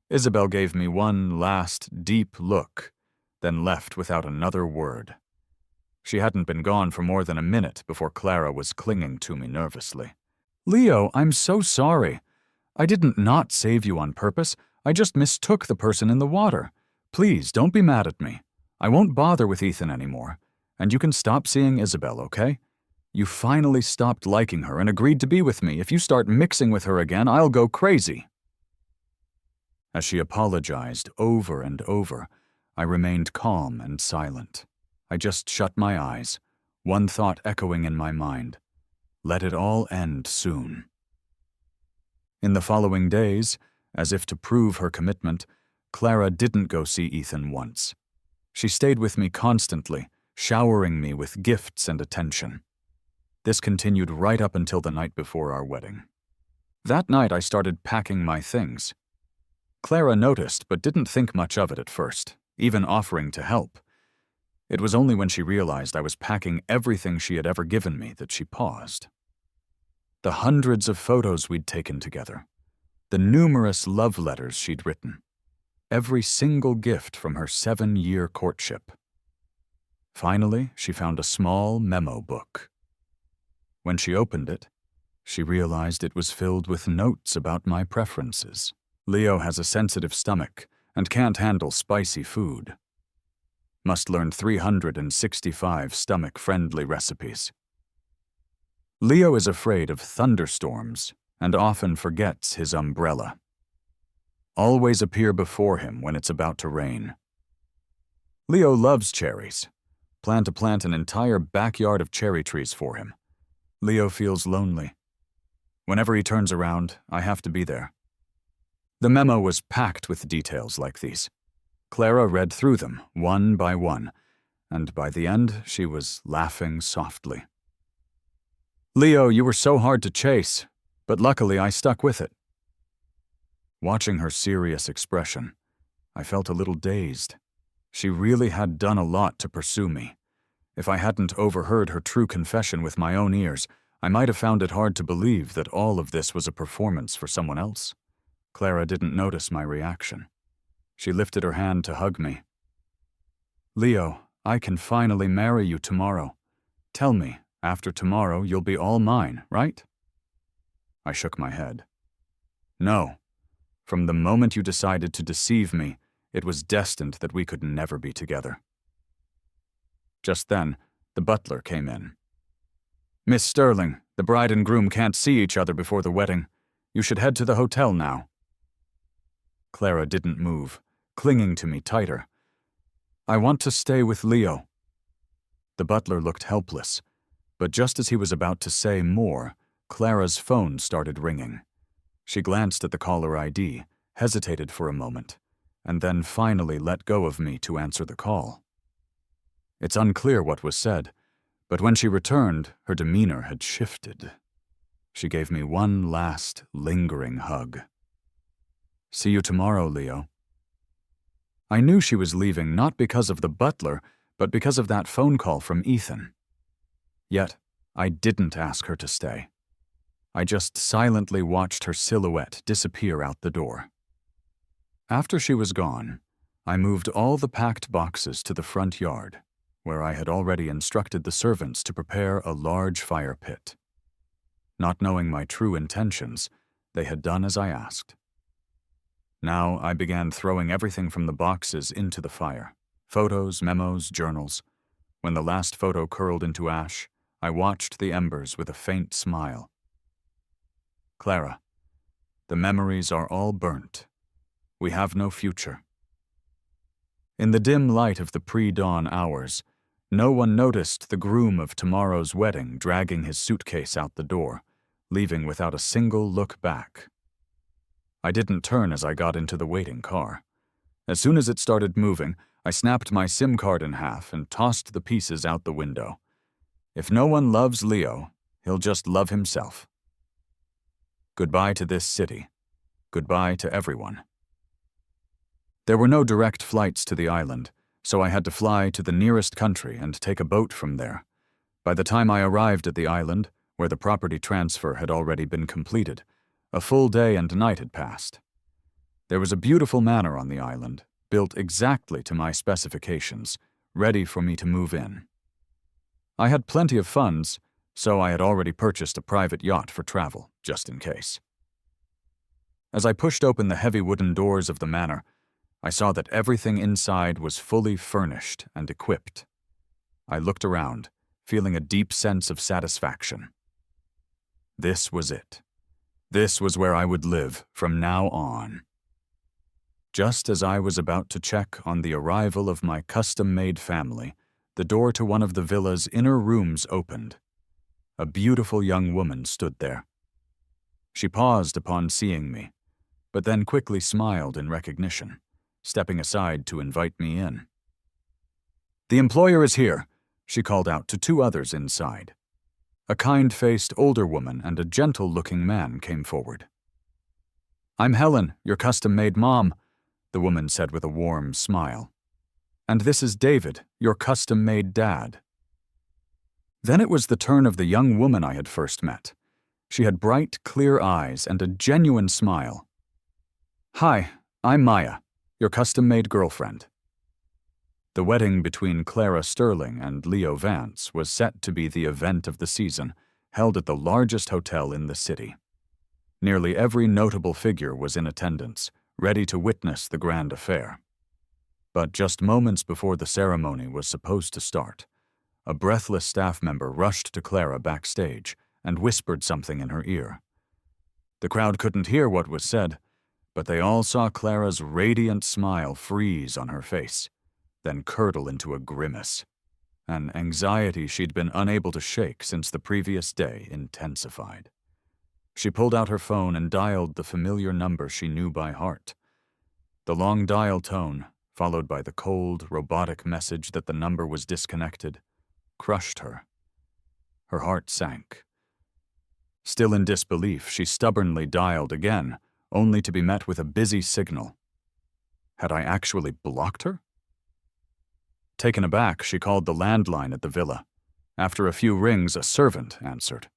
Isabel gave me one last, deep look, then left without another word. She hadn't been gone for more than a minute before Clara was clinging to me nervously. "Leo, I'm so sorry. I didn't not save you on purpose. I just mistook the person in the water. Please, don't be mad at me. I won't bother with Ethan anymore. And you can stop seeing Isabel, okay? You finally stopped liking her and agreed to be with me. If you start mixing with her again, I'll go crazy." As she apologized over and over, I remained calm and silent. I just shut my eyes, one thought echoing in my mind. Let it all end soon. In the following days, as if to prove her commitment, Clara didn't go see Ethan once. She stayed with me constantly, showering me with gifts and attention. This continued right up until the night before our wedding. That night I started packing my things. Clara noticed but didn't think much of it at first, even offering to help. It was only when she realized I was packing everything she had ever given me that she paused. The hundreds of photos we'd taken together, the numerous love letters she'd written, every single gift from her 7-year courtship. Finally, she found a small memo book. When she opened it, she realized it was filled with notes about my preferences. Leo has a sensitive stomach and can't handle spicy food. Must learn 365 stomach-friendly recipes. Leo is afraid of thunderstorms and often forgets his umbrella. always appear before him when it's about to rain. Leo loves cherries. Plan to plant an entire backyard of cherry trees for him. Leo feels lonely. Whenever he turns around, I have to be there. The memo was packed with details like these. Clara read through them, one by one, and by the end, she was laughing softly. Leo, you were so hard to chase, but luckily I stuck with it. Watching her serious expression, I felt a little dazed. She really had done a lot to pursue me. If I hadn't overheard her true confession with my own ears, I might have found it hard to believe that all of this was a performance for someone else. Clara didn't notice my reaction. She lifted her hand to hug me. Leo, I can finally marry you tomorrow. Tell me, after tomorrow you'll be all mine, right? I shook my head. No. From the moment you decided to deceive me, it was destined that we could never be together. Just then, the butler came in. Miss Sterling, the bride and groom can't see each other before the wedding. You should head to the hotel now. Clara didn't move, clinging to me tighter. I want to stay with Leo. The butler looked helpless, but just as he was about to say more, Clara's phone started ringing. She glanced at the caller ID, hesitated for a moment, and then finally let go of me to answer the call. It's unclear what was said, but when she returned, her demeanor had shifted. She gave me one last, lingering hug. See you tomorrow, Leo. I knew she was leaving not because of the butler, but because of that phone call from Ethan. Yet, I didn't ask her to stay. I just silently watched her silhouette disappear out the door. After she was gone, I moved all the packed boxes to the front yard, where I had already instructed the servants to prepare a large fire pit. Not knowing my true intentions, they had done as I asked. Now I began throwing everything from the boxes into the fire. Photos, memos, journals. When the last photo curled into ash, I watched the embers with a faint smile. Clara, the memories are all burnt. We have no future. In the dim light of the pre-dawn hours, no one noticed the groom of tomorrow's wedding dragging his suitcase out the door, leaving without a single look back. I didn't turn as I got into the waiting car. As soon as it started moving, I snapped my SIM card in half and tossed the pieces out the window. If no one loves Leo, he'll just love himself. Goodbye to this city. Goodbye to everyone. There were no direct flights to the island, so I had to fly to the nearest country and take a boat from there. By the time I arrived at the island, where the property transfer had already been completed, a full day and night had passed. There was a beautiful manor on the island, built exactly to my specifications, ready for me to move in. I had plenty of funds, so I had already purchased a private yacht for travel, just in case. As I pushed open the heavy wooden doors of the manor, I saw that everything inside was fully furnished and equipped. I looked around, feeling a deep sense of satisfaction. This was it. This was where I would live from now on. Just as I was about to check on the arrival of my custom-made family, the door to one of the villa's inner rooms opened. A beautiful young woman stood there. She paused upon seeing me, but then quickly smiled in recognition, stepping aside to invite me in. "The employer is here," she called out to two others inside. A kind-faced older woman and a gentle-looking man came forward. "I'm Helen, your custom-made mom," the woman said with a warm smile. "And this is David, your custom-made dad." Then it was the turn of the young woman I had first met. She had bright, clear eyes and a genuine smile. "Hi, I'm Maya, your custom-made girlfriend." The wedding between Clara Sterling and Leo Vance was set to be the event of the season, held at the largest hotel in the city. Nearly every notable figure was in attendance, ready to witness the grand affair. But just moments before the ceremony was supposed to start, a breathless staff member rushed to Clara backstage and whispered something in her ear. The crowd couldn't hear what was said, but they all saw Clara's radiant smile freeze on her face, then curdle into a grimace. An anxiety she'd been unable to shake since the previous day intensified. She pulled out her phone and dialed the familiar number she knew by heart. The long dial tone, followed by the cold, robotic message that the number was disconnected, crushed her. Her heart sank. Still in disbelief, she stubbornly dialed again, only to be met with a busy signal. Had I actually blocked her? Taken aback, she called the landline at the villa. After a few rings, a servant answered.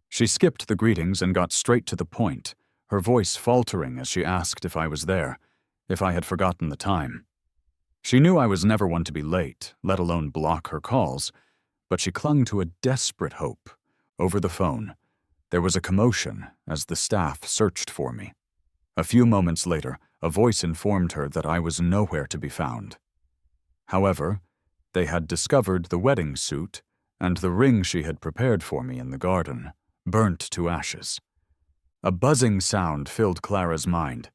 She skipped the greetings and got straight to the point, her voice faltering as she asked if I was there, if I had forgotten the time. She knew I was never one to be late, let alone block her calls, but she clung to a desperate hope. Over the phone, there was a commotion as the staff searched for me. A few moments later, a voice informed her that I was nowhere to be found. However, they had discovered the wedding suit and the ring she had prepared for me in the garden, burnt to ashes. A buzzing sound filled Clara's mind.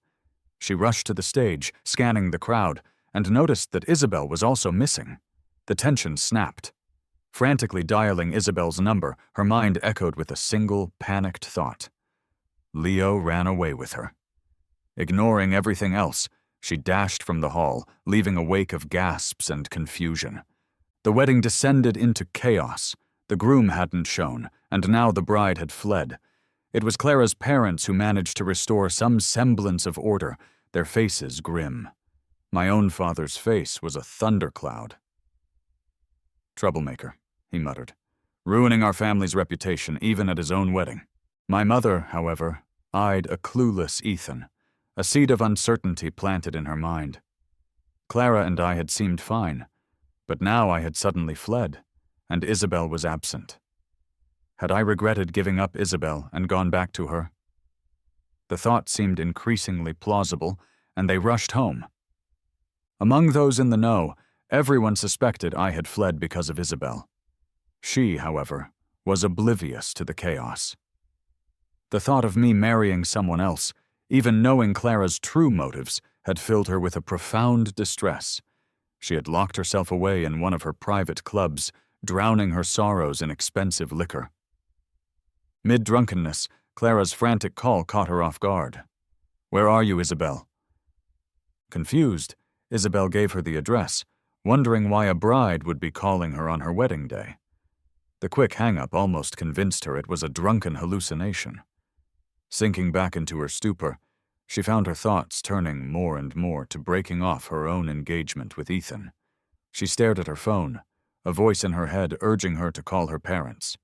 She rushed to the stage, scanning the crowd, and noticed that Isabel was also missing. The tension snapped. Frantically dialing Isabel's number, her mind echoed with a single, panicked thought. Leo ran away with her. Ignoring everything else, she dashed from the hall, leaving a wake of gasps and confusion. The wedding descended into chaos. The groom hadn't shown, and now the bride had fled. It was Clara's parents who managed to restore some semblance of order, their faces grim. My own father's face was a thundercloud. "Troublemaker," he muttered, "ruining our family's reputation even at his own wedding." My mother, however, eyed a clueless Ethan, a seed of uncertainty planted in her mind. Clara and I had seemed fine, but now I had suddenly fled, and Isabel was absent. Had I regretted giving up Isabel and gone back to her? The thought seemed increasingly plausible, and they rushed home. Among those in the know, everyone suspected I had fled because of Isabel. She, however, was oblivious to the chaos. The thought of me marrying someone else, even knowing Clara's true motives, had filled her with a profound distress. She had locked herself away in one of her private clubs, drowning her sorrows in expensive liquor. Mid-drunkenness, Clara's frantic call caught her off guard. "Where are you, Isabel?" Confused, Isabel gave her the address, wondering why a bride would be calling her on her wedding day. The quick hang-up almost convinced her it was a drunken hallucination. Sinking back into her stupor, she found her thoughts turning more and more to breaking off her own engagement with Ethan. She stared at her phone, a voice in her head urging her to call her parents.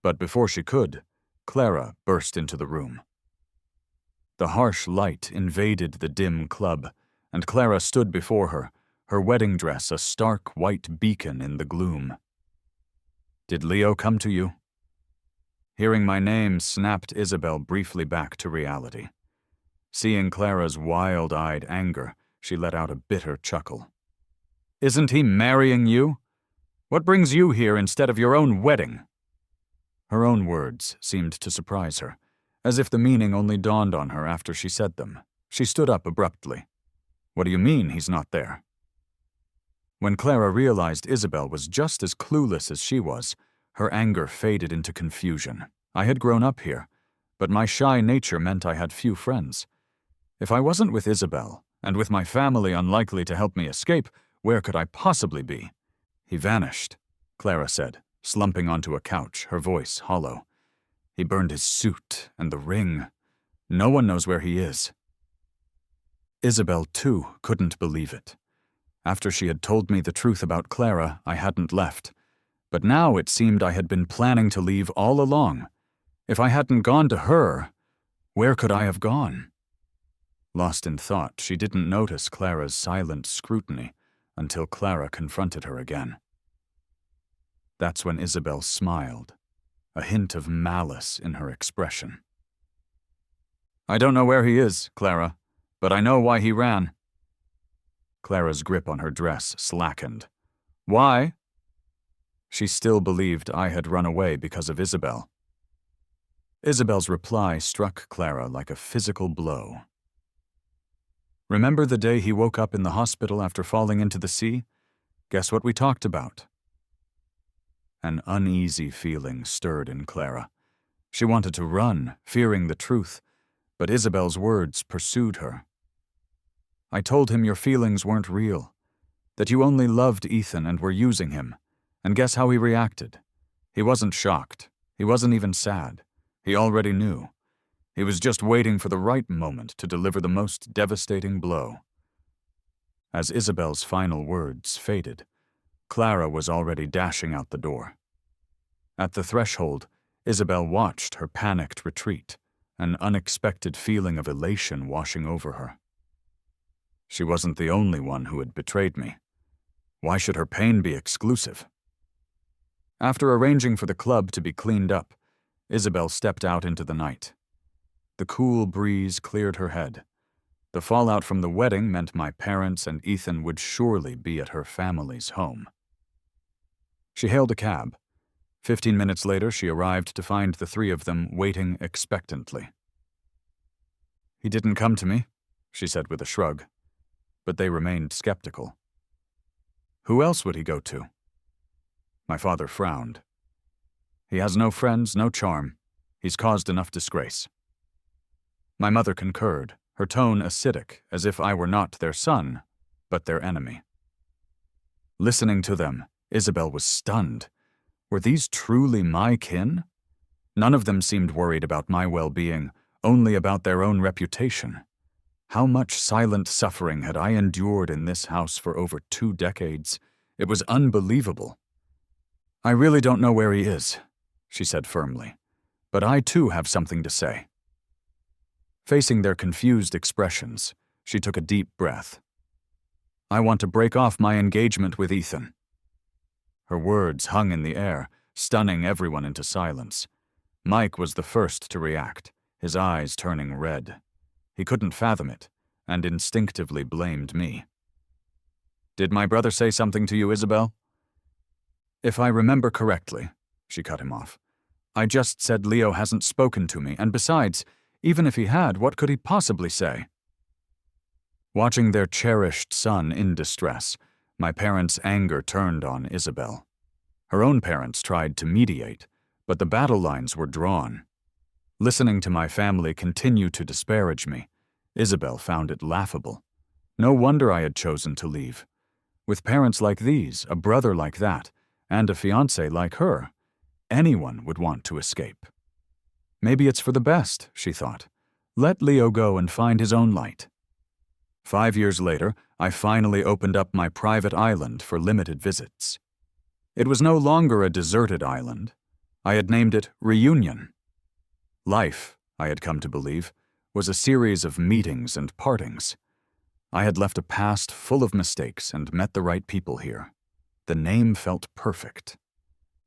But before she could, Clara burst into the room. The harsh light invaded the dim club, and Clara stood before her wedding dress a stark white beacon in the gloom. "Did Leo come to you?" Hearing my name snapped Isabel briefly back to reality. Seeing Clara's wild-eyed anger, she let out a bitter chuckle. "Isn't he marrying you? What brings you here instead of your own wedding?" Her own words seemed to surprise her, as if the meaning only dawned on her after she said them. She stood up abruptly. "What do you mean he's not there?" When Clara realized Isabel was just as clueless as she was, her anger faded into confusion. I had grown up here, but my shy nature meant I had few friends. If I wasn't with Isabel, and with my family unlikely to help me escape, where could I possibly be? "He vanished," Clara said, slumping onto a couch, her voice hollow. "He burned his suit and the ring. No one knows where he is." Isabel, too, couldn't believe it. After she had told me the truth about Clara, I hadn't left. But now it seemed I had been planning to leave all along. If I hadn't gone to her, where could I have gone? Lost in thought, she didn't notice Clara's silent scrutiny until Clara confronted her again. That's when Isabel smiled, a hint of malice in her expression. "I don't know where he is, Clara, but I know why he ran." Clara's grip on her dress slackened. "Why?" She still believed I had run away because of Isabel. Isabel's reply struck Clara like a physical blow. Remember the day he woke up in the hospital after falling into the sea? Guess what we talked about? An uneasy feeling stirred in Clara. She wanted to run, fearing the truth, but Isabel's words pursued her. I told him your feelings weren't real, that you only loved Ethan and were using him, and guess how he reacted? He wasn't shocked. He wasn't even sad. He already knew. He was just waiting for the right moment to deliver the most devastating blow. As Isabel's final words faded, Clara was already dashing out the door. At the threshold, Isabel watched her panicked retreat, an unexpected feeling of elation washing over her. She wasn't the only one who had betrayed me. Why should her pain be exclusive? After arranging for the club to be cleaned up, Isabel stepped out into the night. The cool breeze cleared her head. The fallout from the wedding meant my parents and Ethan would surely be at her family's home. She hailed a cab. 15 minutes later, she arrived to find the three of them waiting expectantly. "He didn't come to me," she said with a shrug, but they remained skeptical. "Who else would he go to?" My father frowned. "He has no friends, no charm. He's caused enough disgrace." My mother concurred, her tone acidic, as if I were not their son, but their enemy. Listening to them, Isabel was stunned. Were these truly my kin? None of them seemed worried about my well-being, only about their own reputation. How much silent suffering had I endured in this house for over 2 decades? It was unbelievable. "I really don't know where he is," she said firmly, "but I too have something to say." Facing their confused expressions, she took a deep breath. "I want to break off my engagement with Ethan." Her words hung in the air, stunning everyone into silence. Mike was the first to react, his eyes turning red. He couldn't fathom it, and instinctively blamed me. "Did my brother say something to you, Isabel?" "If I remember correctly," she cut him off, "I just said Leo hasn't spoken to me, and besides, even if he had, what could he possibly say?" Watching their cherished son in distress, my parents' anger turned on Isabel. Her own parents tried to mediate, but the battle lines were drawn. Listening to my family continue to disparage me, Isabel found it laughable. No wonder I had chosen to leave. With parents like these, a brother like that, and a fiancé like her, anyone would want to escape. Maybe it's for the best, she thought. Let Leo go and find his own light. 5 years later, I finally opened up my private island for limited visits. It was no longer a deserted island. I had named it Reunion. Life, I had come to believe, was a series of meetings and partings. I had left a past full of mistakes and met the right people here. The name felt perfect.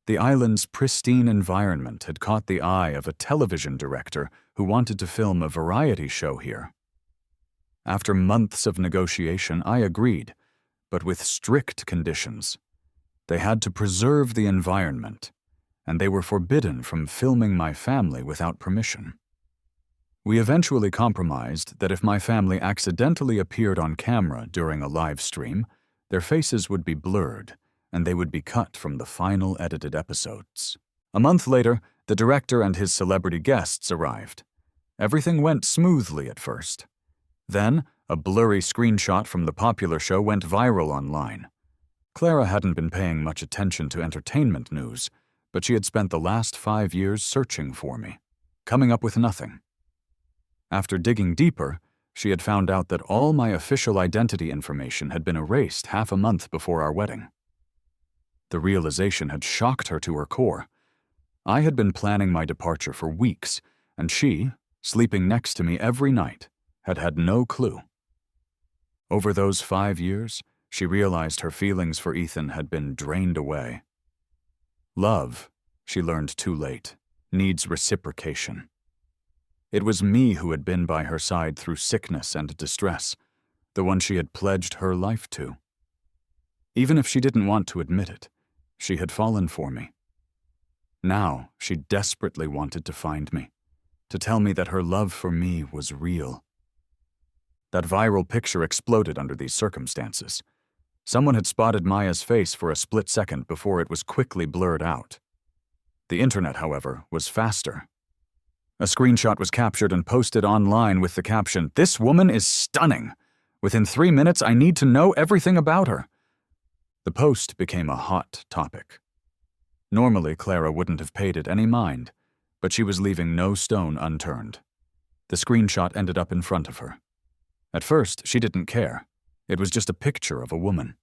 The island's pristine environment had caught the eye of a television director who wanted to film a variety show here. After months of negotiation, I agreed, but with strict conditions. They had to preserve the environment, and they were forbidden from filming my family without permission. We eventually compromised that if my family accidentally appeared on camera during a live stream, their faces would be blurred, and they would be cut from the final edited episodes. A month later, the director and his celebrity guests arrived. Everything went smoothly at first. Then, a blurry screenshot from the popular show went viral online. Clara hadn't been paying much attention to entertainment news, but she had spent the last 5 years searching for me, coming up with nothing. After digging deeper, she had found out that all my official identity information had been erased half a month before our wedding. The realization had shocked her to her core. I had been planning my departure for weeks, and she, sleeping next to me every night, had had no clue. Over those 5 years, she realized her feelings for Ethan had been drained away. Love, she learned too late, needs reciprocation. It was me who had been by her side through sickness and distress, the one she had pledged her life to. Even if she didn't want to admit it, she had fallen for me. Now she desperately wanted to find me, to tell me that her love for me was real. That viral picture exploded under these circumstances. Someone had spotted Maya's face for a split second before it was quickly blurred out. The internet, however, was faster. A screenshot was captured and posted online with the caption, "This woman is stunning. Within 3 minutes, I need to know everything about her." The post became a hot topic. Normally, Clara wouldn't have paid it any mind, but she was leaving no stone unturned. The screenshot ended up in front of her. At first, she didn't care. It was just a picture of a woman.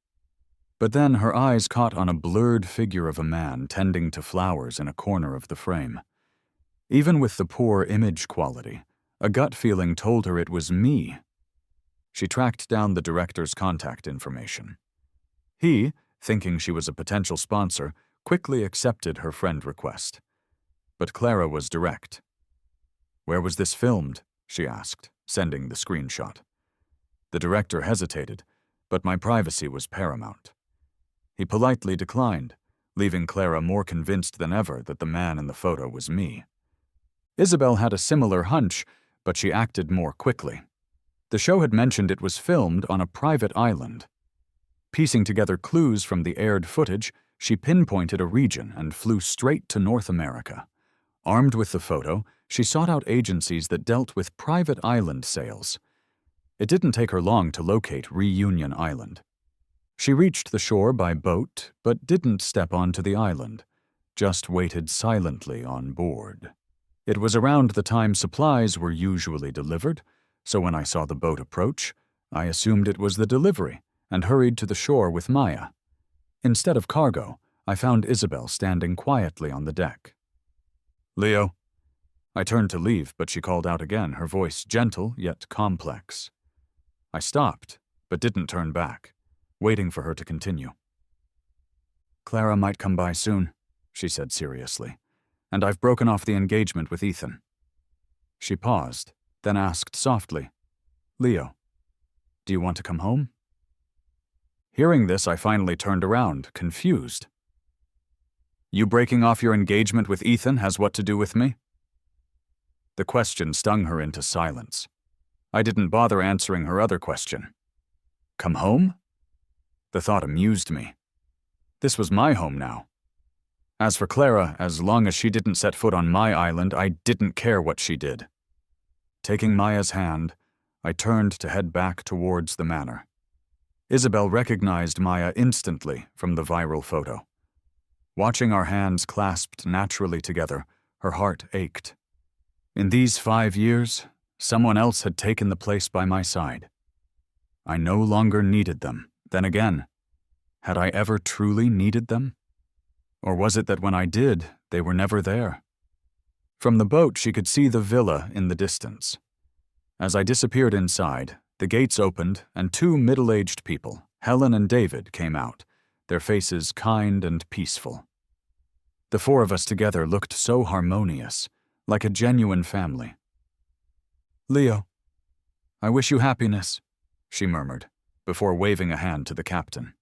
But then her eyes caught on a blurred figure of a man tending to flowers in a corner of the frame. Even with the poor image quality, a gut feeling told her it was me. She tracked down the director's contact information. He, thinking she was a potential sponsor, quickly accepted her friend request. But Clara was direct. "Where was this filmed?" she asked, sending the screenshot. The director hesitated, but my privacy was paramount. He politely declined, leaving Clara more convinced than ever that the man in the photo was me. Isabel had a similar hunch, but she acted more quickly. The show had mentioned it was filmed on a private island. Piecing together clues from the aired footage, she pinpointed a region and flew straight to North America. Armed with the photo, she sought out agencies that dealt with private island sales. It didn't take her long to locate Reunion Island. She reached the shore by boat, but didn't step onto the island, just waited silently on board. It was around the time supplies were usually delivered, so when I saw the boat approach, I assumed it was the delivery and hurried to the shore with Maya. Instead of cargo, I found Isabel standing quietly on the deck. "Leo." I turned to leave, but she called out again, her voice gentle yet complex. I stopped, but didn't turn back, waiting for her to continue. "Clara might come by soon," she said seriously, "and I've broken off the engagement with Ethan." She paused, then asked softly, "Leo, do you want to come home?" Hearing this, I finally turned around, confused. "You breaking off your engagement with Ethan has what to do with me?" The question stung her into silence. I didn't bother answering her other question. Come home? The thought amused me. This was my home now. As for Clara, as long as she didn't set foot on my island, I didn't care what she did. Taking Maya's hand, I turned to head back towards the manor. Isabel recognized Maya instantly from the viral photo. Watching our hands clasped naturally together, her heart ached. In these 5 years, someone else had taken the place by my side. I no longer needed them. Then again, had I ever truly needed them? Or was it that when I did, they were never there? From the boat, she could see the villa in the distance. As I disappeared inside, the gates opened and 2 middle-aged people, Helen and David, came out, their faces kind and peaceful. The 4 of us together looked so harmonious, like a genuine family. "Leo, I wish you happiness," she murmured, before waving a hand to the captain.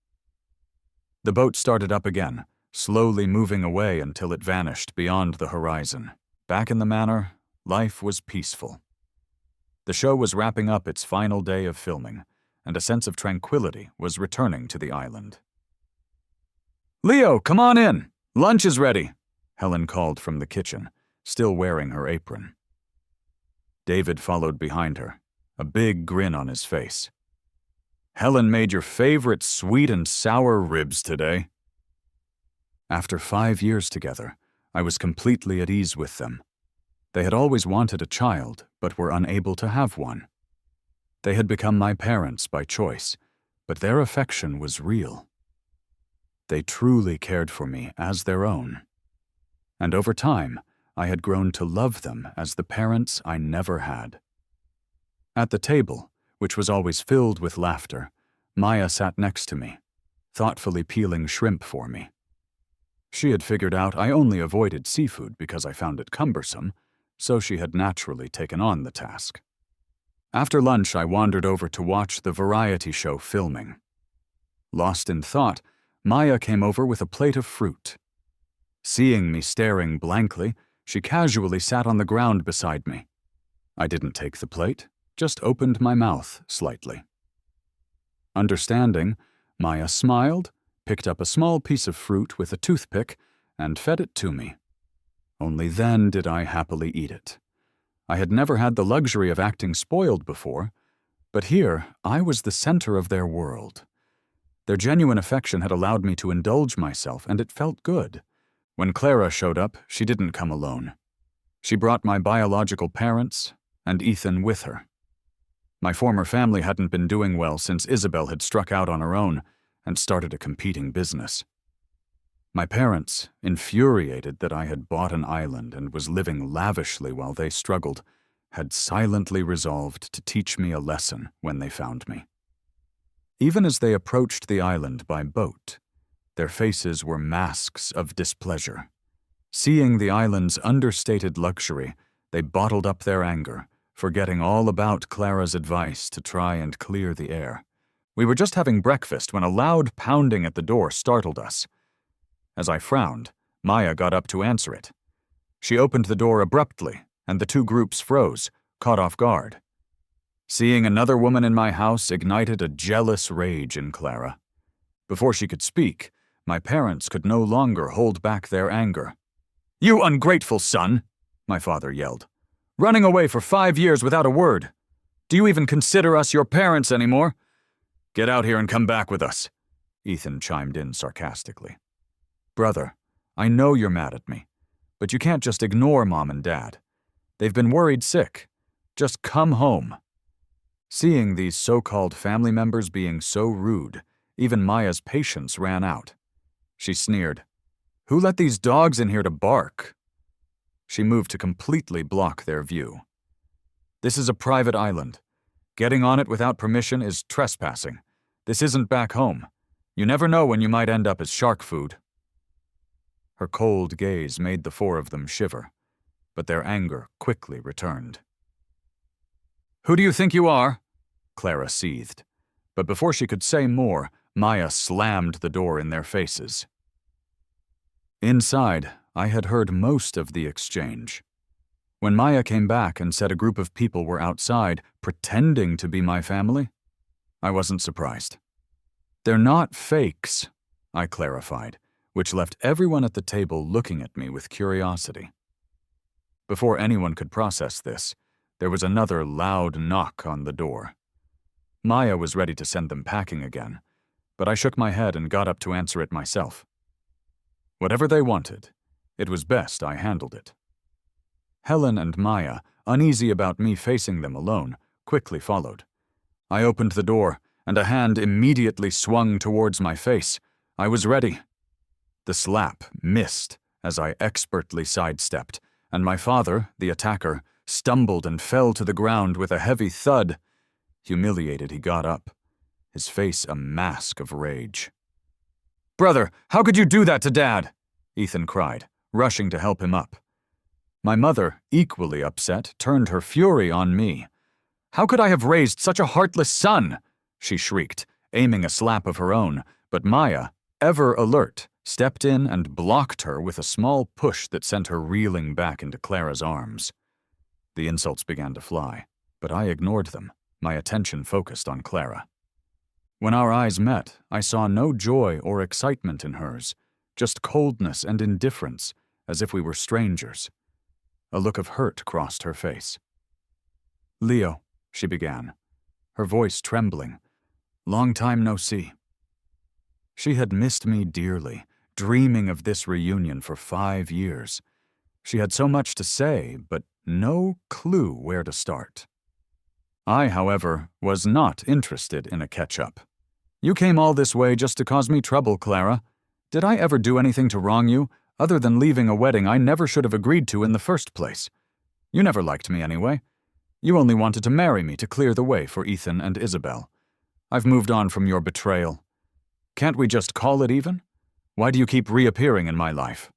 The boat started up again, slowly moving away until it vanished beyond the horizon. Back in the manor, life was peaceful. The show was wrapping up its final day of filming, and a sense of tranquility was returning to the island. "Leo, come on in! Lunch is ready," Helen called from the kitchen, still wearing her apron. David followed behind her, a big grin on his face. "Helen made your favorite sweet and sour ribs today." After 5 years together, I was completely at ease with them. They had always wanted a child, but were unable to have one. They had become my parents by choice, but their affection was real. They truly cared for me as their own. And over time, I had grown to love them as the parents I never had. At the table, which was always filled with laughter, Maya sat next to me, thoughtfully peeling shrimp for me. She had figured out I only avoided seafood because I found it cumbersome, so she had naturally taken on the task. After lunch, I wandered over to watch the variety show filming. Lost in thought, Maya came over with a plate of fruit. Seeing me staring blankly, she casually sat on the ground beside me. I didn't take the plate, just opened my mouth slightly. Understanding, Maya smiled, picked up a small piece of fruit with a toothpick, and fed it to me. Only then did I happily eat it. I had never had the luxury of acting spoiled before, but here I was the center of their world. Their genuine affection had allowed me to indulge myself, and it felt good. When Clara showed up, she didn't come alone. She brought my biological parents and Ethan with her. My former family hadn't been doing well since Isabel had struck out on her own and started a competing business. My parents, infuriated that I had bought an island and was living lavishly while they struggled, had silently resolved to teach me a lesson when they found me. Even as they approached the island by boat, their faces were masks of displeasure. Seeing the island's understated luxury, they bottled up their anger, forgetting all about Clara's advice to try and clear the air. We were just having breakfast when a loud pounding at the door startled us. As I frowned, Maya got up to answer it. She opened the door abruptly, and the two groups froze, caught off guard. Seeing another woman in my house ignited a jealous rage in Clara. Before she could speak, my parents could no longer hold back their anger. "You ungrateful son!" my father yelled. "Running away for 5 years without a word. Do you even consider us your parents anymore? Get out here and come back with us," Ethan chimed in sarcastically. "Brother, I know you're mad at me, but you can't just ignore Mom and Dad. They've been worried sick. Just come home." Seeing these so-called family members being so rude, even Maya's patience ran out. She sneered, "Who let these dogs in here to bark?" She moved to completely block their view. "This is a private island. Getting on it without permission is trespassing. This isn't back home. You never know when you might end up as shark food." Her cold gaze made the four of them shiver, but their anger quickly returned. "Who do you think you are?" Clara seethed, but before she could say more, Maya slammed the door in their faces. Inside, I had heard most of the exchange. When Maya came back and said a group of people were outside, pretending to be my family, I wasn't surprised. "They're not fakes," I clarified, which left everyone at the table looking at me with curiosity. Before anyone could process this, there was another loud knock on the door. Maya was ready to send them packing again, but I shook my head and got up to answer it myself. Whatever they wanted, it was best I handled it. Helen and Maya, uneasy about me facing them alone, quickly followed. I opened the door, and a hand immediately swung towards my face. I was ready. The slap missed as I expertly sidestepped, and my father, the attacker, stumbled and fell to the ground with a heavy thud. Humiliated, he got up, his face a mask of rage. "Brother, how could you do that to Dad?" Ethan cried, rushing to help him up. My mother, equally upset, turned her fury on me. "How could I have raised such a heartless son?" she shrieked, aiming a slap of her own, but Maya, ever alert, stepped in and blocked her with a small push that sent her reeling back into Clara's arms. The insults began to fly, but I ignored them, my attention focused on Clara. When our eyes met, I saw no joy or excitement in hers, just coldness and indifference, as if we were strangers. A look of hurt crossed her face. "Leo," she began, her voice trembling. "Long time no see." She had missed me dearly, dreaming of this reunion for 5 years. She had so much to say, but no clue where to start. I, however, was not interested in a catch-up. "You came all this way just to cause me trouble, Clara. Did I ever do anything to wrong you, other than leaving a wedding I never should have agreed to in the first place? You never liked me anyway. You only wanted to marry me to clear the way for Ethan and Isabel. I've moved on from your betrayal. Can't we just call it even? Why do you keep reappearing in my life?"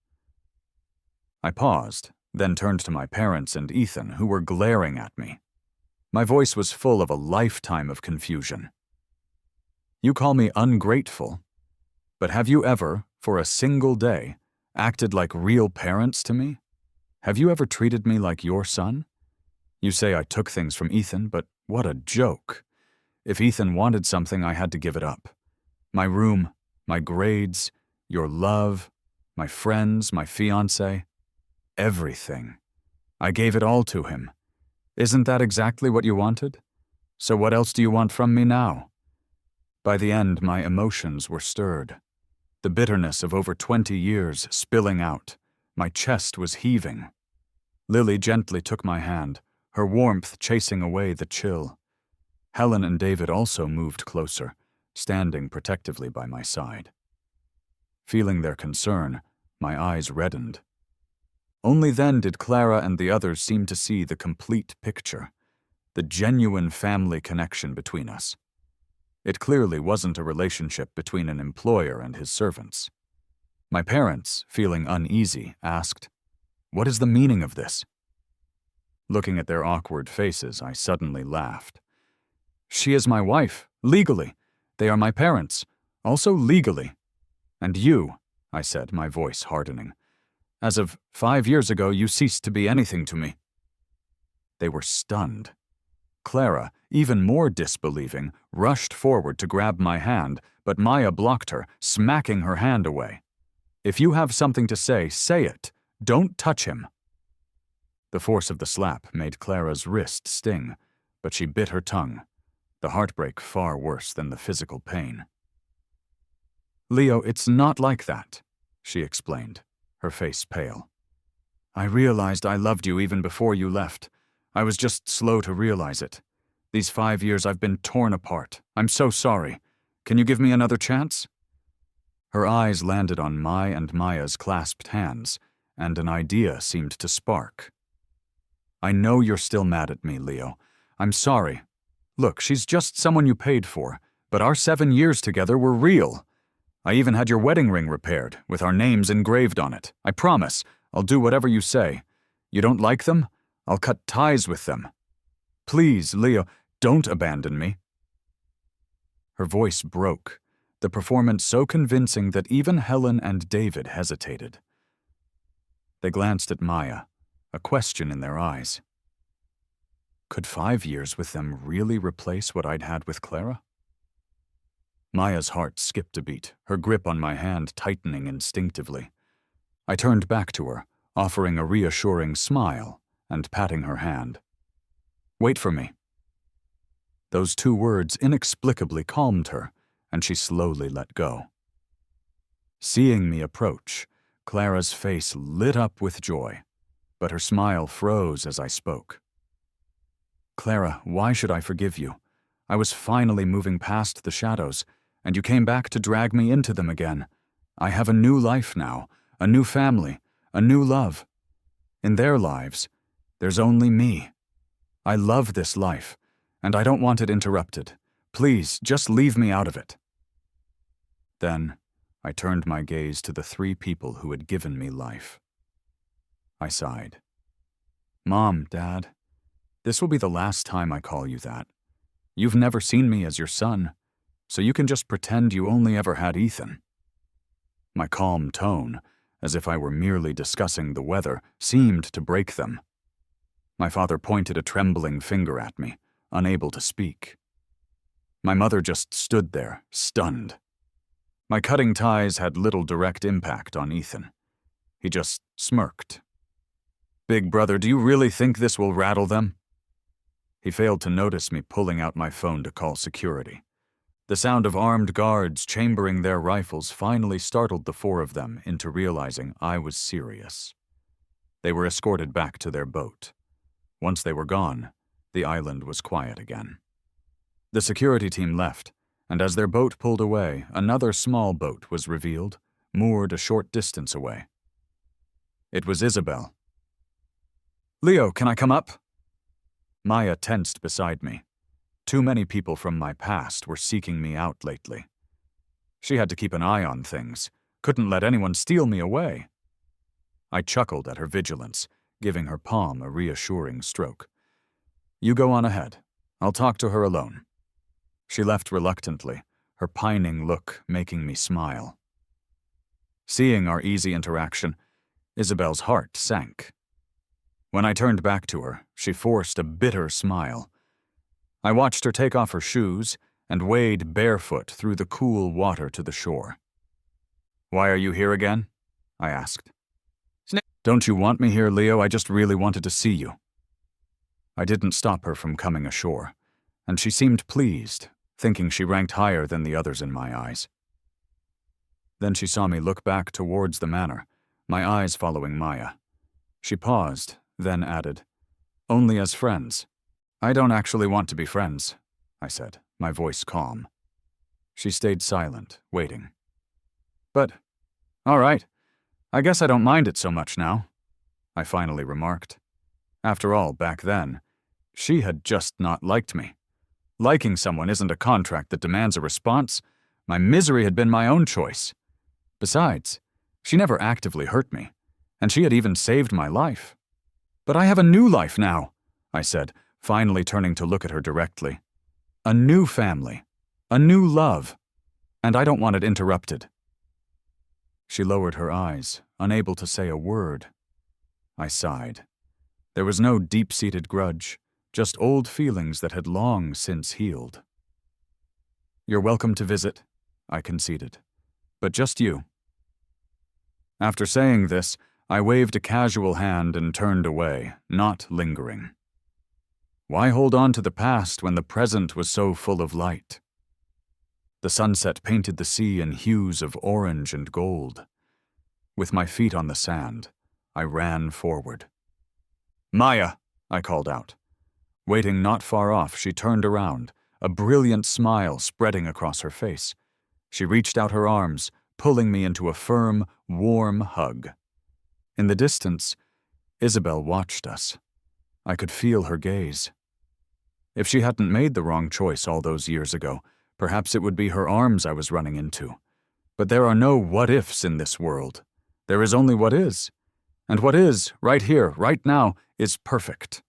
I paused, then turned to my parents and Ethan, who were glaring at me. My voice was full of a lifetime of confusion. "You call me ungrateful, but have you ever, for a single day, acted like real parents to me? Have you ever treated me like your son? You say I took things from Ethan, but What a joke. If Ethan wanted something, I had to give it up. My room, my grades, your love, my friends, my fiancé, everything. I gave it all to him. Isn't that exactly what you wanted? So what else do you want from me now? By the end, my emotions were stirred. The bitterness of over 20 years spilling out. My chest was heaving. Lily gently took my hand, her warmth chasing away the chill. Helen and David also moved closer, standing protectively by my side. Feeling their concern, my eyes reddened. Only then did Clara and the others seem to see the complete picture, the genuine family connection between us. It clearly wasn't a relationship between an employer and his servants. My parents, feeling uneasy, asked, "What is the meaning of this?" Looking at their awkward faces, I suddenly laughed. "She is my wife, legally. They are my parents, also legally. And you," I said, my voice hardening, "as of 5 years ago, you ceased to be anything to me." They were stunned. Clara, even more disbelieving, rushed forward to grab my hand, but Maya blocked her, smacking her hand away. "If you have something to say it. Don't touch him." The force of the slap made Clara's wrist sting, but she bit her tongue, the heartbreak far worse than the physical pain. "Leo, it's not like that," she explained, her face pale. "I realized I loved you even before you left. I was just slow to realize it. These 5 years I've been torn apart. I'm so sorry. Can you give me another chance?" Her eyes landed on my and Maya's clasped hands, and an idea seemed to spark. "I know you're still mad at me, Leo. I'm sorry. Look, she's just someone you paid for, but our 7 years together were real. I even had your wedding ring repaired, with our names engraved on it. I promise, I'll do whatever you say. You don't like them? I'll cut ties with them. Please, Leo, don't abandon me." Her voice broke, the performance so convincing that even Helen and David hesitated. They glanced at Maya, a question in their eyes. Could 5 years with them really replace what I'd had with Clara? Maya's heart skipped a beat, her grip on my hand tightening instinctively. I turned back to her, offering a reassuring smile and patting her hand. "Wait for me." Those 2 words inexplicably calmed her, and she slowly let go. Seeing me approach, Clara's face lit up with joy, but her smile froze as I spoke. "Clara, why should I forgive you? I was finally moving past the shadows, and you came back to drag me into them again. I have a new life now, a new family, a new love. In their lives, there's only me. I love this life, and I don't want it interrupted. Please, just leave me out of it." Then, I turned my gaze to the 3 people who had given me life. I sighed. "Mom, Dad, this will be the last time I call you that. You've never seen me as your son, so you can just pretend you only ever had Ethan." My calm tone, as if I were merely discussing the weather, seemed to break them. My father pointed a trembling finger at me, unable to speak. My mother just stood there, stunned. My cutting ties had little direct impact on Ethan. He just smirked. "Big brother, do you really think this will rattle them?" He failed to notice me pulling out my phone to call security. The sound of armed guards chambering their rifles finally startled the 4 of them into realizing I was serious. They were escorted back to their boat. Once they were gone, the island was quiet again. The security team left, and as their boat pulled away, another small boat was revealed, moored a short distance away. It was Isabel. "Leo, can I come up?" Maya tensed beside me. Too many people from my past were seeking me out lately. She had to keep an eye on things, couldn't let anyone steal me away. I chuckled at her vigilance, giving her palm a reassuring stroke. "You go on ahead. I'll talk to her alone." She left reluctantly, her pining look making me smile. Seeing our easy interaction, Isabel's heart sank. When I turned back to her, she forced a bitter smile. I watched her take off her shoes and wade barefoot through the cool water to the shore. "Why are you here again?" I asked. "Don't you want me here, Leo? I just really wanted to see you." I didn't stop her from coming ashore, and she seemed pleased, thinking she ranked higher than the others in my eyes. Then she saw me look back towards the manor, my eyes following Maya. She paused, then added, "Only as friends." "I don't actually want to be friends," I said, my voice calm. She stayed silent, waiting. "But, all right, I guess I don't mind it so much now," I finally remarked. After all, back then, she had just not liked me. Liking someone isn't a contract that demands a response. My misery had been my own choice. Besides, she never actively hurt me, and she had even saved my life. "But I have a new life now," I said, finally turning to look at her directly. "A new family, a new love, and I don't want it interrupted." She lowered her eyes, unable to say a word. I sighed. There was no deep-seated grudge, just old feelings that had long since healed. "You're welcome to visit," I conceded, "but just you." After saying this, I waved a casual hand and turned away, not lingering. Why hold on to the past when the present was so full of light? The sunset painted the sea in hues of orange and gold. With my feet on the sand, I ran forward. "Maya!" I called out. Waiting not far off, she turned around, a brilliant smile spreading across her face. She reached out her arms, pulling me into a firm, warm hug. In the distance, Isabel watched us. I could feel her gaze. If she hadn't made the wrong choice all those years ago, perhaps it would be her arms I was running into. But there are no what-ifs in this world. There is only what is. And what is, right here, right now, is perfect.